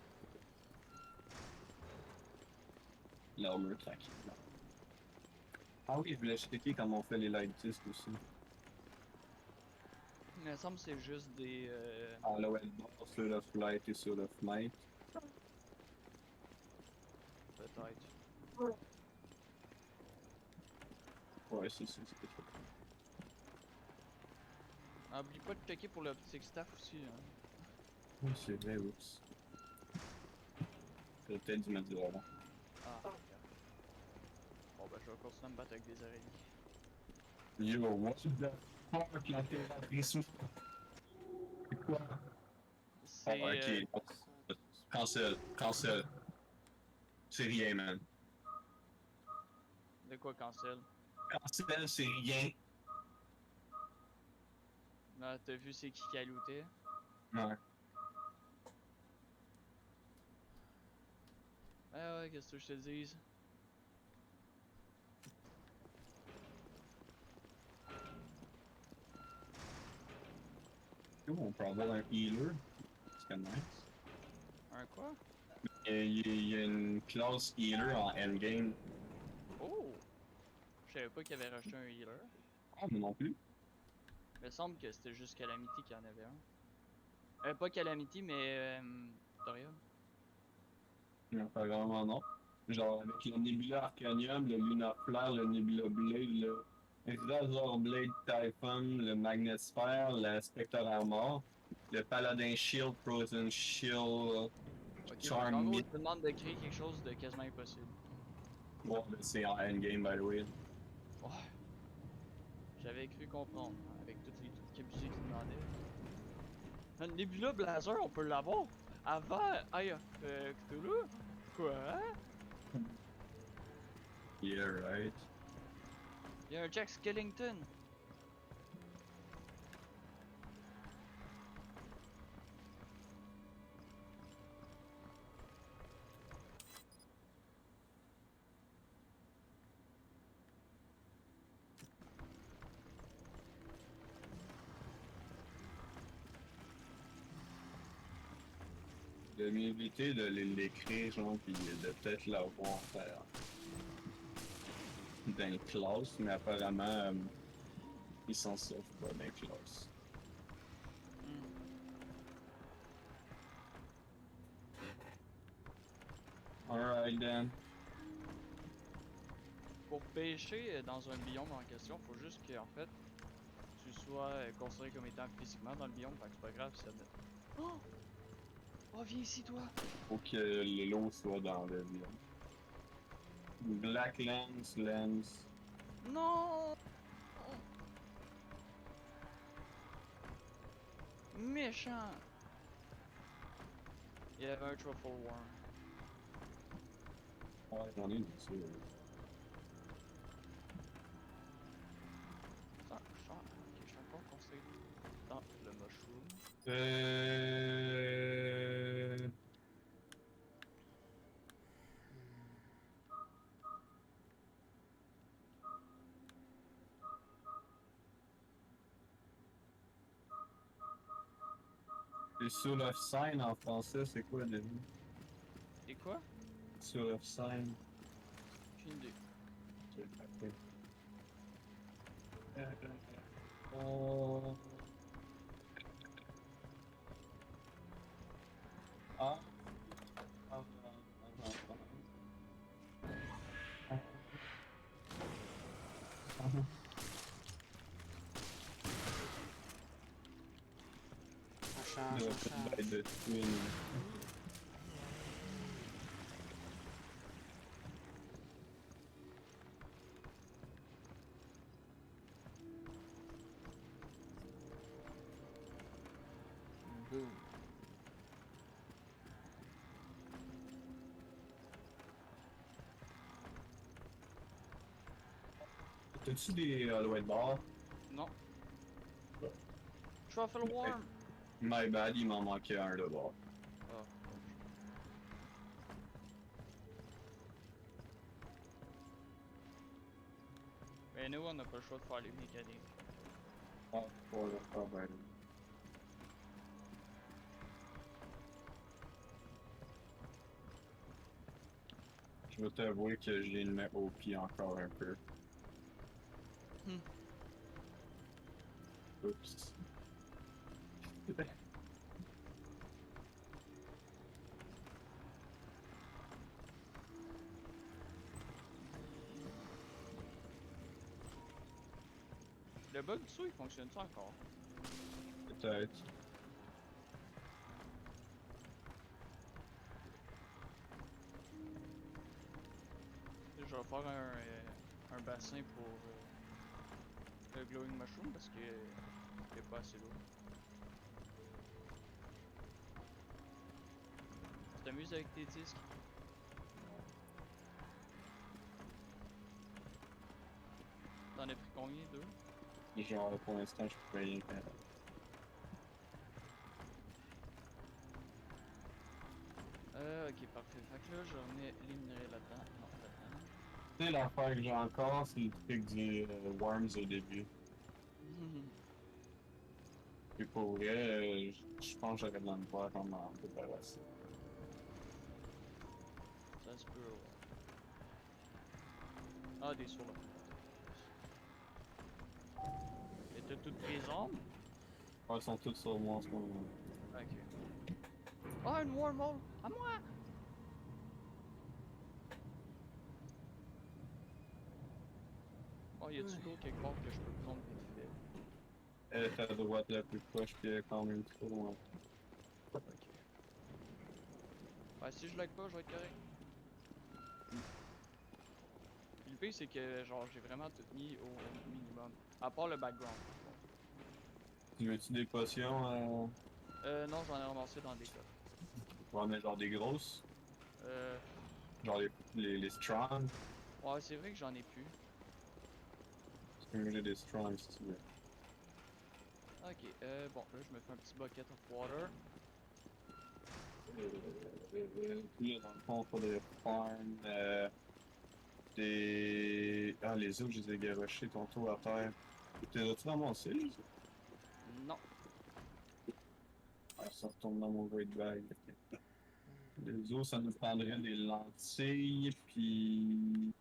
l'armure tranquille. Ah oui, je voulais checker comment on fait les light discs aussi. Il me semble que c'est juste des... Ah là, ouais, sur le flight et sur le flight. Peut-être. Ouais, c'est ça. Ah, oublie pas de checker pour l'optique staff aussi. Hein. Oui, c'est vrai, oups. J'aurais peut-être dû mettre du avant. Ah, ok. Bon, ben, je vais continuer à me battre avec des araignées. Yo, what the fuck, la terratrice? C'est quoi? C'est... Oh, ok. Cancel. C'est rien, man. De quoi cancel? Cancel, c'est rien. Là, t'as vu c'est qui a looté? Ouais. Ouais, qu'est-ce que je te dise? On peut avoir un healer. serait nice. Un quoi? Il y a une classe healer en endgame. Oh! Je savais pas qu'il avait racheté un healer. Ah, moi non plus. Il me semble que c'était juste Calamity qui en avait un. Pas Calamity, mais Dorian. Apparemment non. Genre avec le Nebula Arcanium, le Luna Flare, le Nebula Blade, le Razor Blade Typhon, le Magnet Sphere, le Spectre Armor, le Paladin Shield, Frozen Shield, Ok, Charm en gros, Mid. tu te demandes de créer quelque chose de quasiment impossible. Bon, ben, c'est en endgame by the way. Ouais. J'avais cru comprendre, hein, avec tous les trucs abusés qu'il demandait. Un Nebula Blazer, on peut l'avoir avant Eye of Cthulhu? Quoi? Yeah, right. Il y a un Jack Skellington. De m'éviter de l'écrire, genre, pis de peut-être l'avoir dans une classe, mais apparemment, ils s'en sortent pas dans une classe. Alright then. Pour pêcher dans un biome en question, faut juste que en fait tu sois considéré comme étant physiquement dans le biome, fait que c'est pas grave si ça met. Oh! Oh, viens ici toi! Faut que l'eau soit dans le biome. Black lens. Non! Méchant! Il y avait un Truffle Worm. Ouais, j'en ai dit ça. Ok, je suis encore conseillé dans le mushroom. Le Soul of Sign en français, c'est quoi déjà? Et quoi? Soul of Sign. J'ai une idée. Ah. Ça change. De Twin. Boom. T'as-tu des White Bar? Non. Truffle Worm! My bad, il m'en manquait un de bord. Ah. Mais nous, on n'a pas le choix de faire les mécaniques. Ah, pour le travail. Je vais t'avouer que j'ai le mets au pied encore un peu. Oups. Le bug du saut, il fonctionne-tu encore? Peut-être. Je vais faire un bassin pour le glowing mushroom parce que il est pas assez lourd. Tu t'amuses avec tes disques? T'en as pris combien? 2? Genre, pour l'instant, je peux rien faire. Ok, parfait. Fait que là, je remets les minerais là-dedans. Non, là-dedans. Tu sais, l'affaire que j'ai encore, c'est le truc du Worms au début. Vu pour vrai, je pense que j'aurais de la misère à m'en débarrasser. Ça se peut, ouais. Ah, des sauts là. Et t'as toutes tes armes? Ouais, ils sont tous sur moi en ce moment. Ok. Ah, une wormhole! À moi! Oh, y a-tu l'eau quelque part que je peux prendre vite fait? Elle est à droite la plus proche, puis elle est quand même trop loin. Ok. Ouais, si je lag pas, je vais être correct. Puis le pire, c'est que genre j'ai vraiment tout mis au minimum. À part le background. Tu veux-tu des potions? Non, j'en ai ramassé dans des coffres. Ouais, mais genre des grosses? Euh, Genre les strong? ouais, c'est vrai que j'en ai plus. Tu peux j'ai des strong si tu veux. Ok, bon, là je me fais un petit bucket of water. Puis là, dans le fond, faudrait farm des. Ah, les œufs, je les ai garochés tantôt à terre. T'es as-tu ramassé, les œufs? Non. Ah, ça retourne dans mon great bag. Les œufs, ça nous prendrait des lentilles, puis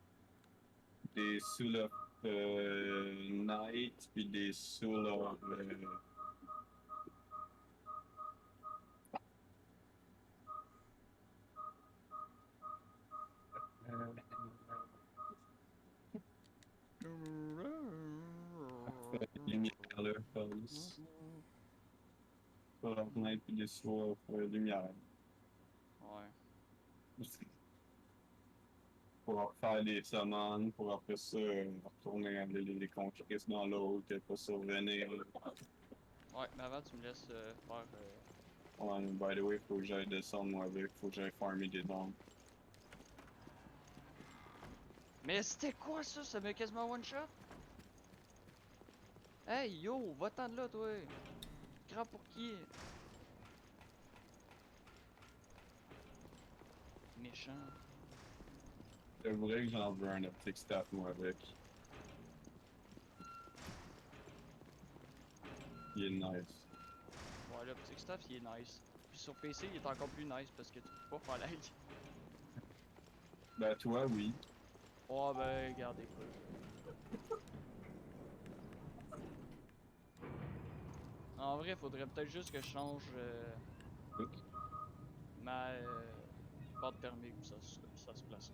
des Soul of Night, puis des Soul of. Lumière, là, police. Soul of Night, puis des Soul of Lumière. Ouais. Pour faire des summons, pour après ça retourner les conquêtes dans l'autre, et pas ça revenir. Ouais, mais avant tu me laisses faire. Ouais, by the way, faut que j'aille descendre moi avec, faut que j'aille farmer des dons. Mais c'était quoi ça? Ça met quasiment one shot? Hey yo, va-t'en de là toi! Grand pour qui? Méchant. C'est vrai que j'en veux un optic staff moi avec. Il est nice. Ouais, le petit stuff il est nice. Puis sur PC il est encore plus nice parce que tu peux pas faire lag. Ben toi oui. Oh ben regarde écoute. En vrai faudrait peut-être juste que je change ma porte thermique où ça se place.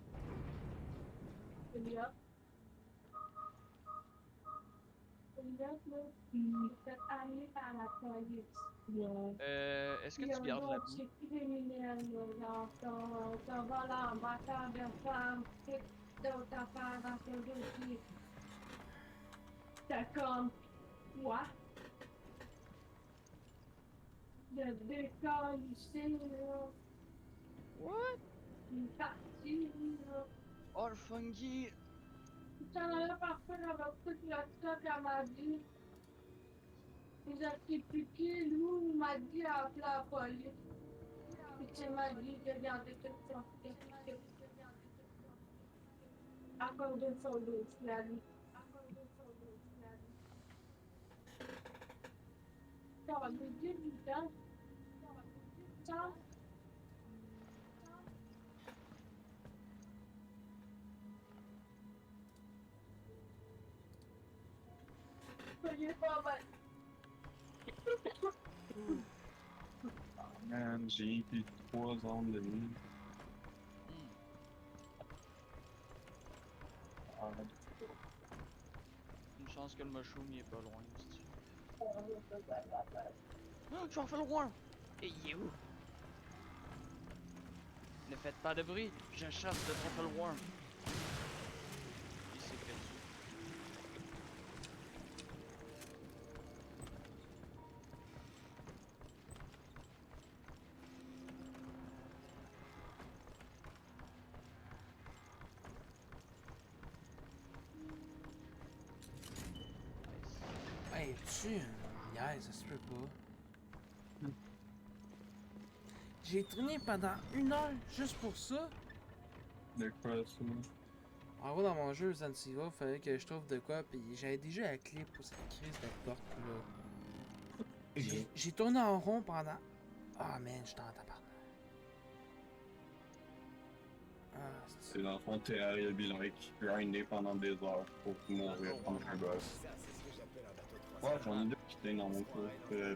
Est-ce que tu gardes la boue? T'as comme quoi? De décalisser, là. What? Une partie, là. Oh le fungi! T'en allais parfois avec tout le stock à ma vie. Ils ont été piqués, lui, il m'a dit à appeler la police. Puis tu m'as dit de garder tout ça. À cause de son dos, la vie. Ça va me dire du temps. Ça. Soyez pas mal. Man, j'ai plus 3 zones de nuit. Une chance que le mushroom il est pas loin. Oh, tu en fais le worm! Et you! Ne faites pas de bruit, je chasse le Truffle Worm. Il s'est fait dessus. Hey, tu une niaise, ça se peut pas. J'ai tourné pendant 1 heure juste pour ça. De quoi ça? En gros, dans mon jeu Zanzibar, fallait que je trouve de quoi, puis j'avais déjà la clé pour cette crise de porte là. J'ai tourné en rond pendant. Ah, man, je t'en tabarnak. Ah, C'est dans le fond, t'es à Bilanric, grinder pendant des heures pour mourir comme un boss. Ça, c'est ce que j'appelle un bateau de Ouais, croisière. j'en ai deux qui étaient dans mon cours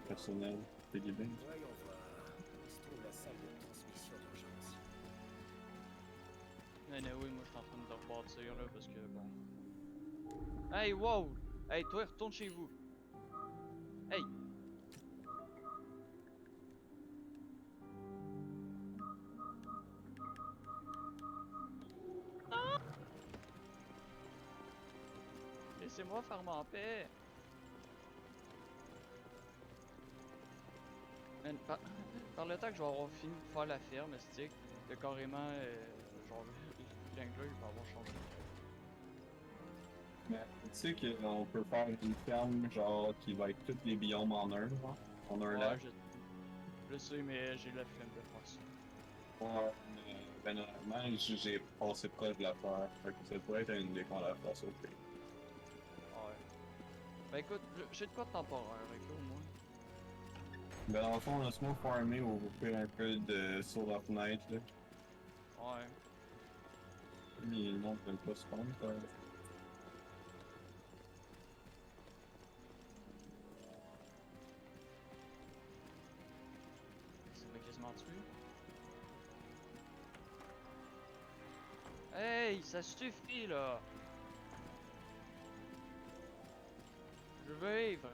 personnel. C'est bien. Voyons voir. Où se trouve la salle de transmission d'urgence? Mais oui, moi je suis en train de le rebâtir là parce que bon. Hey, wow! Hey, toi, retourne chez vous. Hey! Ah! Laissez-moi faire en paix. Man, par le temps que je vais avoir fini de faire la ferme, stick, que carrément, genre, l'angle il va avoir changé. Mais tu sais qu'on peut faire une ferme genre qui va être tous les biomes en un, genre, en un lac. Je sais, mais j'ai la flemme de faire ça. Ouais, mais ben normalement, j'ai passé proche de la faire. Fait que ça pourrait être une idée qu'on la fasse au pire. Ouais. Ben écoute, j'ai de quoi de temporaire avec eux au moins. Ben dans le fond, laisse-moi farmer ou faire un peu de Soul of Night là. Ouais. Les noms veulent pas se prendre, quoi. Ça m'a quasiment tué. Hey, ça suffit là! Je veux vivre!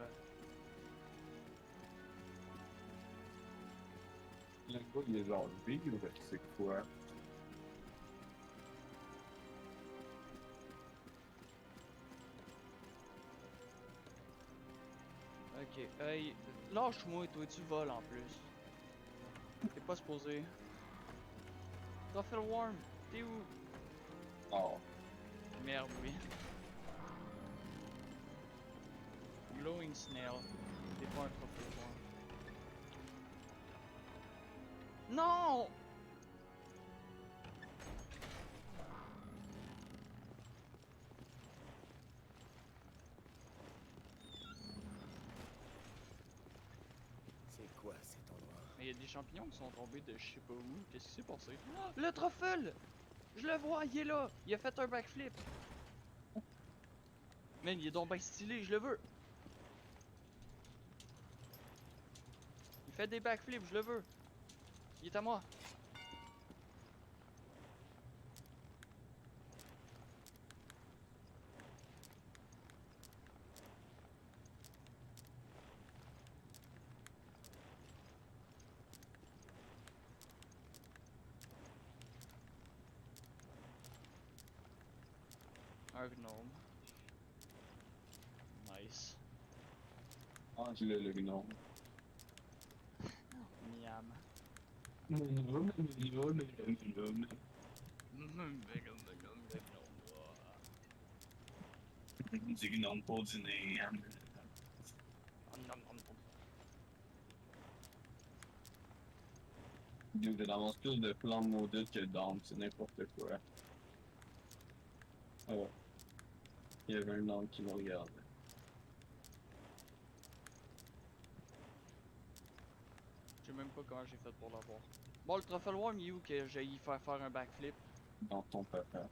Le gars, il est genre vivre, c'est quoi? Ok, hey, lâche-moi, toi, tu voles en plus. T'es pas supposé. Truffle Worm, t'es où? Oh. Merde, oui. Glowing Snail, t'es pas un Truffle Worm. Non! C'est quoi cet endroit? Mais il y a des champignons qui sont tombés de je sais pas où. Qu'est-ce qui s'est passé? Ah, le truffle! Je le vois, il est là! Il a fait un backflip! Man, il est donc bien stylé, je le veux! Il fait des backflips, je le veux! Il est à moi! Un gnome. Nice. Ah, je l'ai le gnome. Miam. Du gnome pour dîner. Il avance plus de flammes maudites que d'âmes, c'est n'importe quoi. Ah ouais. Il y avait un homme qui me regardait. Je sais même pas comment j'ai fait pour l'avoir. Bon, le Truffle Worm, il est où que j'ai y faire un backflip? Dans ton papa.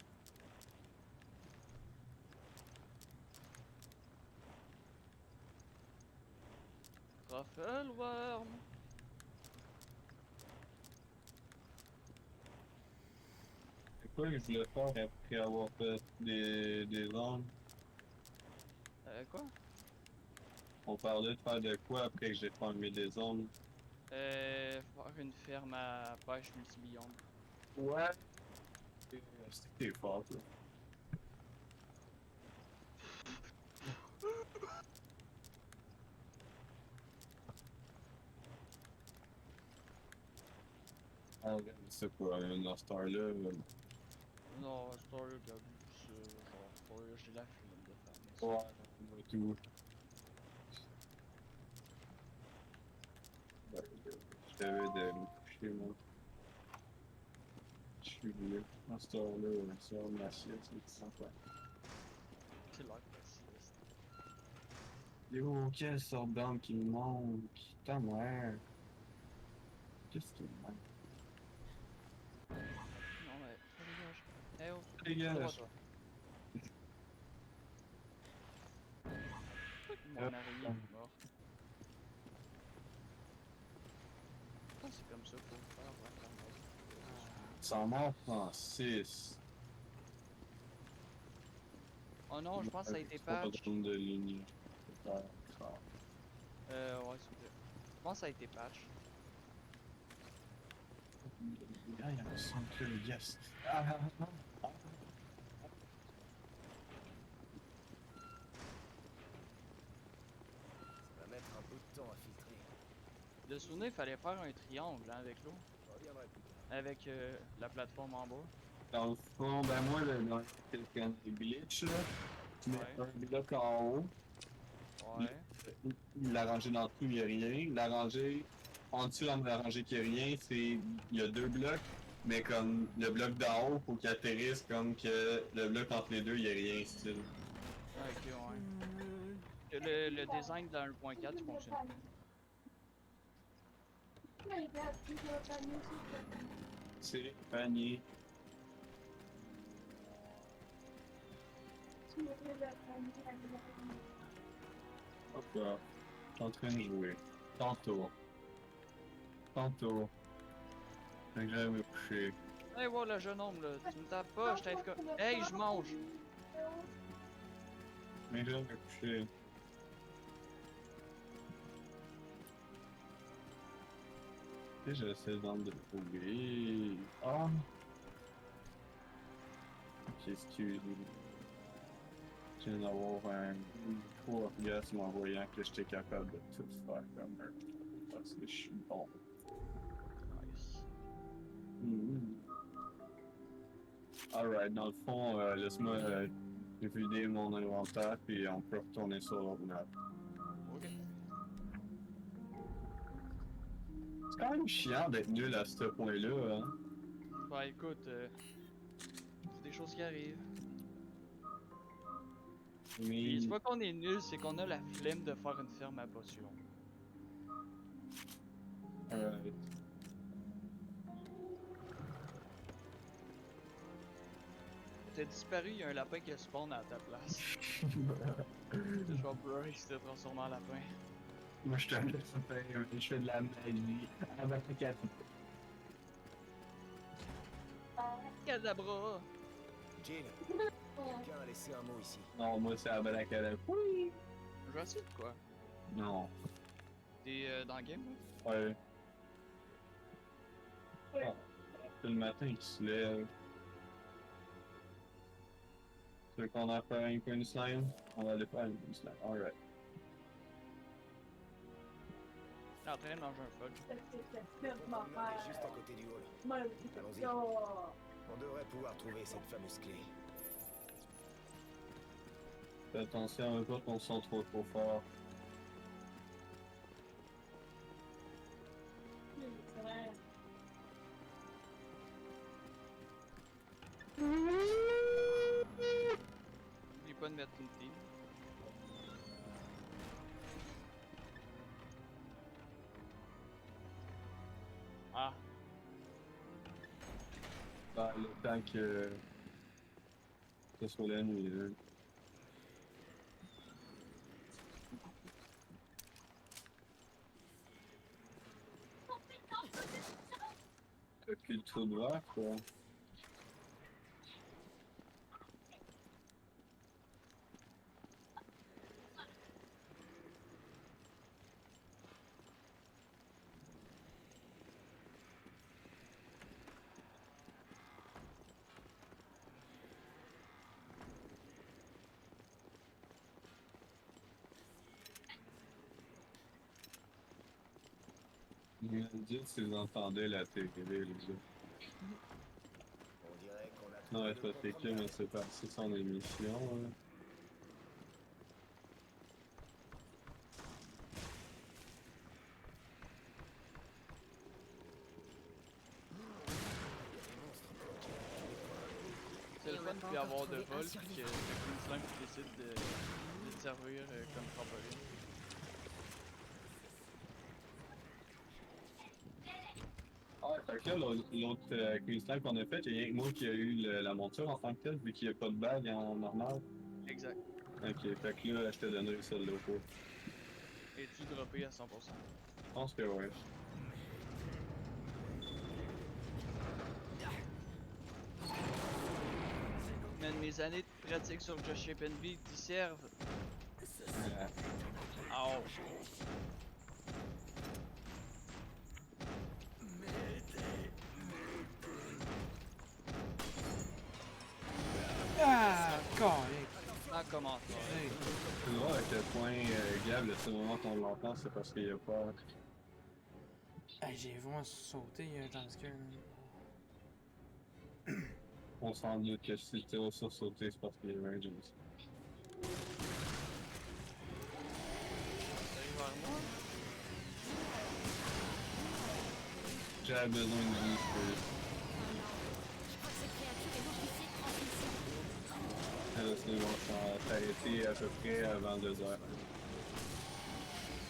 Truffle Worm! C'est quoi que je voulais faire après avoir fait des armes? Quoi? On parlait de faire de quoi après que j'ai farmé des armes? Faire une ferme à pêche multibiome. Ouais. C'est que t'es fort, là. Ah, c'est quoi, dans cette heure-là? Non, Story, regarde, genre, Story, j'ai la flemme de faire ça. Ouais, moi tout. Ben, je t'avais de me coucher, moi. Je suis vieux. Dans cette heure-là, ça, ma sieste, c'est sympa. C'est là que la sieste. Yo, quelle sorte d'arme qui me manque? Ta mère. Qu'est-ce qui me manque? Non, mais. Oh, dégage. Eh oh. Dégage. Droit, toi. Mon Hop. araignée est morte. Je pense que c'est comme ça qu'il faut faire pour faire mort. Ça m'en prend 6. Oh non, je pense que ça a été patch. De ligne. Ouais, s'il vous plaît. Je pense que ça a été patch. Il me semble que yes. Ça va mettre un bout de temps à filtrer. De souvenir, il fallait faire un triangle hein, avec l'eau. Je reviendrai plus tard. Avec la plateforme en bas. Dans le fond, ben moi, dans quelqu'un des glitch, là, tu mets Ouais. un bloc en haut, Ouais. l'arranger dans le trou, il n'y a rien. L'arranger en dessous, l'arranger qu'il n'y a rien, c'est. Il y a 2 blocs, mais comme le bloc d'en haut, faut qu'il atterrisse comme que le bloc entre les deux, il n'y a rien, style. Ok, ouais. Que le design dans 1.4 il fonctionne. C'est panier. Hop là. Je suis en train de jouer. Tantôt. Tantôt. Fait que j'allais me coucher. Hey, voilà le jeune homme là, tu me tapes pas, je t'invite comme. Hey, je mange! Mais j'allais me coucher. Et j'essaie d'en de trouver. Ah! Ok, excuse-moi. Je viens d'avoir un gros orgasme en voyant que j'étais capable de tout faire comme un. Parce que je suis bon. Nice. Alright, dans le fond, laisse-moi vider mon inventaire puis on peut retourner sur l'ordinateur. Ok. C'est quand même chiant d'être nul à ce point-là, hein. Bah écoute, c'est des choses qui arrivent. Puis Mais. c'est pas qu'on est nul, c'est qu'on a la flemme de faire une ferme à potions. Alright. T'as disparu, il y a un lapin qui a spawn à ta place. Je vais pleurer qui s'est transformé en lapin. Moi, je suis un lapin, je fais de la magie. Cadabra! Jill, quelqu'un a laissé un mot ici. Non, moi, c'est Abracadabra. Oui! Je vais essayer de quoi? Non. T'es dans le game là? Ouais. Ah, c'est le matin qu'il se lève. Tu veux qu'on en fasse un peu une slime? On va aller faire une slime. Alright. T'es en train de manger un fudge. Ton promenade est juste à côté du hall. Allons-y. On devrait pouvoir trouver cette fameuse clé. Fais attention à pas qu'on sent trop fort. N'oublie pas de mettre une team. Ah, Bah, le temps que ce soit la nuit, là. Puis le trou de verre, quoi. Vous me dites si vous entendez la télé, les gars. On dirait qu'on a Non, trouvé elle le fait mais c'est parti son émission, là. c'est le fun de avoir de vol puis que Queensland qui décide de te servir comme trampoline. Fait que là, l'autre Queen's qu'on a fait, il y a rien que moi qui a eu la monture en tant que telle, vu qu'il n'y a pas de bague en normal. Exact. Ok, fait que là, je te donnerai celle-là au pot. Es-tu droppé à 100%? Je pense que ouais. Man, mes années de pratique sur Just Shape and Beat y servent. Oh. Ah, correct. En commentaire. Hey. Tu vois à quel point Gab, le seul moment qu'on l'entend, c'est parce qu'il y a pas. Hey, j'ai vraiment sauté dans le cœur. On s'en doute que si tu as sursauté, c'est parce qu'il y a un James. T'arrives vers moi? J'avais besoin de vie, là, c'est bon, ça a arrêté à peu près avant 2 heures.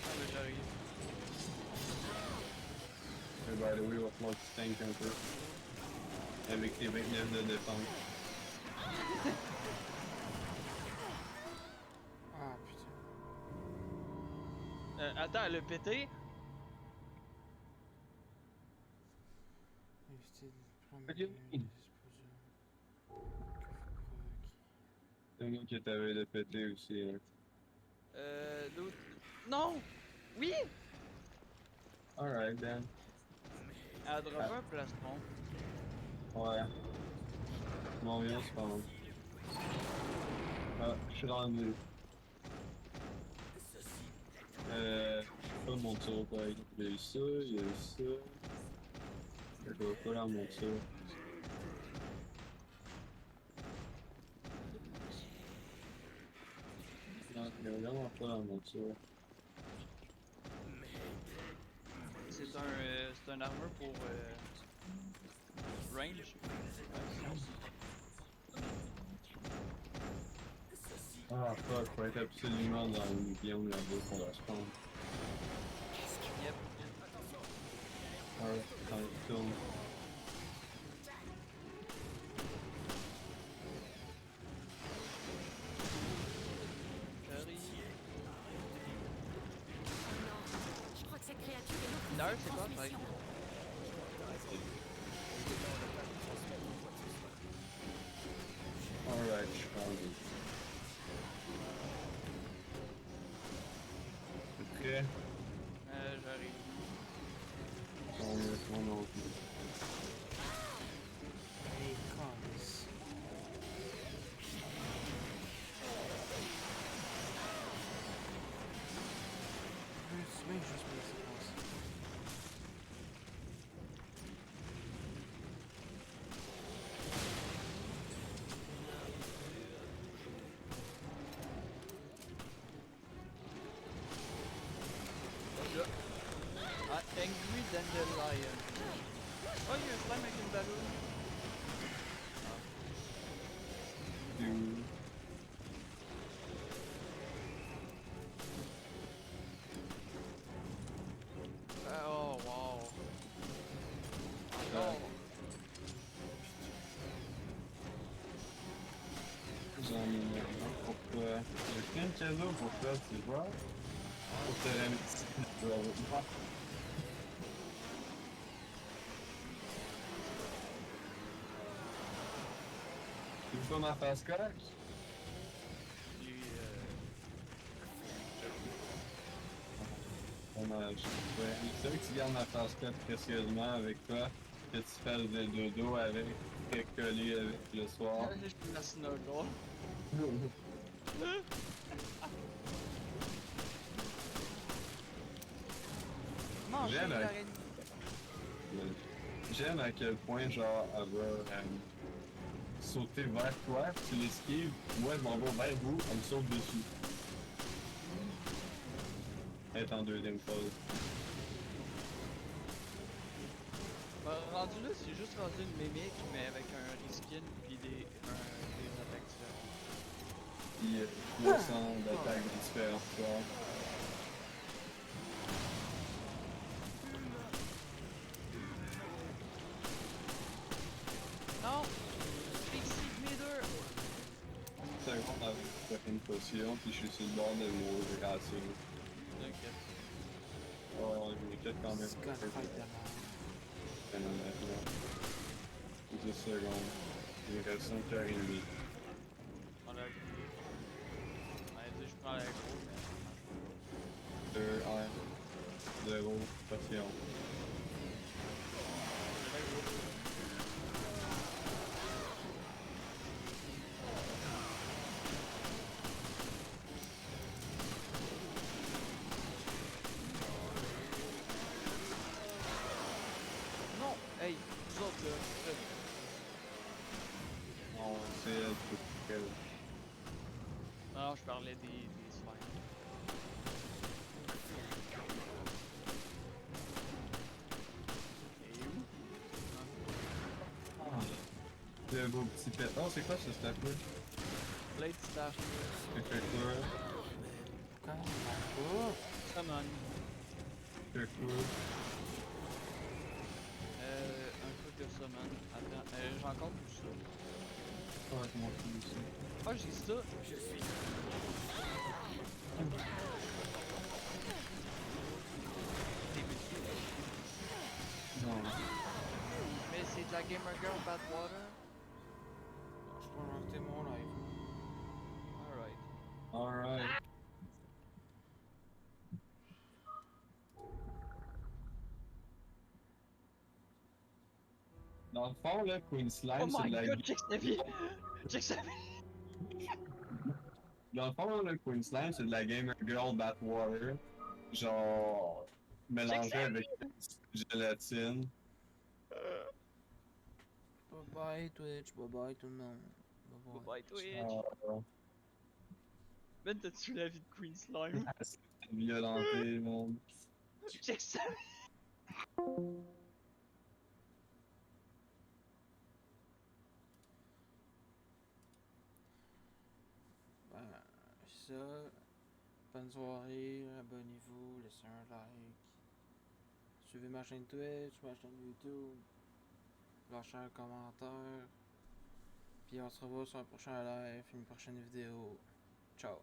Ah, mais j'arrive. Et by the way, il va falloir que tu tankes un peu. Avec tes 29 de défense. Ah, putain. Attends, elle a pété? C'est moi qui t'avais le pété aussi. Hein. L'autre. Non! Oui! Alright, then. Elle a droppé un plastron. Ouais. Mon vieux, c'est pas bon. Ah, je suis rendu. Pas mon tour, par exemple. Il y a eu ça, il y a eu ça. Je dois pas la monture. Non, il y a vraiment pas la monture. C'est un armure pour range. Ah fuck, faut être absolument dans le biome là-bas pour la spawn. Yep. Alright, dans le film. Je crois que cette créature est notre D'ailleurs, c'est quoi, par exemple? Alright, je suis rendu. Ok. J'arrive. Mon autre. Hey, calice. Tu veux juste me laisser passer. Ah, Angry Dandelion. Oh, il y a un slime avec une ballon. Dude. Oh, wow. Encore. J'en ai marre. Pourquoi? J'ai pris un cadeau pour toi, tu vois? Pour te remercier. Tu veux pas ma face crack? Lui, Dommage. Ouais, c'est vrai que tu gardes ma face crack précieusement avec toi, que tu fasses des dodo avec, très collé avec le soir. je suis la snuggle. Mange J'aime à... l'araignée. J'aime à quel point, genre, elle va sauter vers toi, tu l'esquives, moi je m'en vais vers vous, elle me saute dessus. Elle est en deuxième phase. Bah, rendu là, c'est juste rendu une mimique, mais avec un reskin pis des attaques différentes. Puis 300 d'attaques différentes, quoi. potion, puis je suis sur le bord de mourir assez. T'inquiète. Oh, je vais peut-être quand même. C'est quand même Maintenant. 10 secondes. Il reste 5 heures et demie. On a dit je prends l'aggro, mais 2, 1, 0, potion. non! Hey, vous autres là, Non, c'est elle qui est non, je parlais des slimes. Et où? de vos petits pets. Oh, c'est quoi ce step-là? Blade Staff. C'est fait quoi? Comment? Summon. C'est quoi? Un truc de summon. Attends, j'ai encore tout ça. Ah, comment tu dis ça? Ah, j'ai ça. Je suis. Non. Mais c'est de la Gamer Girl Badwater. Je peux rajouter mon live. Alright. Alright. Dans le fond, là, Queen Slime, Oh c'est my de la... god, check sa vie! Check sa vie! Dans le fond, là, Queen Slime, c'est de la Gamer Girl Bathwater. Genre... mélangée avec gélatine. Bye bye Twitch, bye bye tout le monde. Bye bye Twitch. Ah, Ben, t'as-tu la vie de Queen Slime? c'est violenté, mon... Check sa vie! Ben, ça. Bonne soirée, abonnez-vous, laissez un like. Suivez ma chaîne Twitch, ma chaîne YouTube. Lâchez un commentaire. Puis on se revoit sur un prochain live, une prochaine vidéo. Ciao.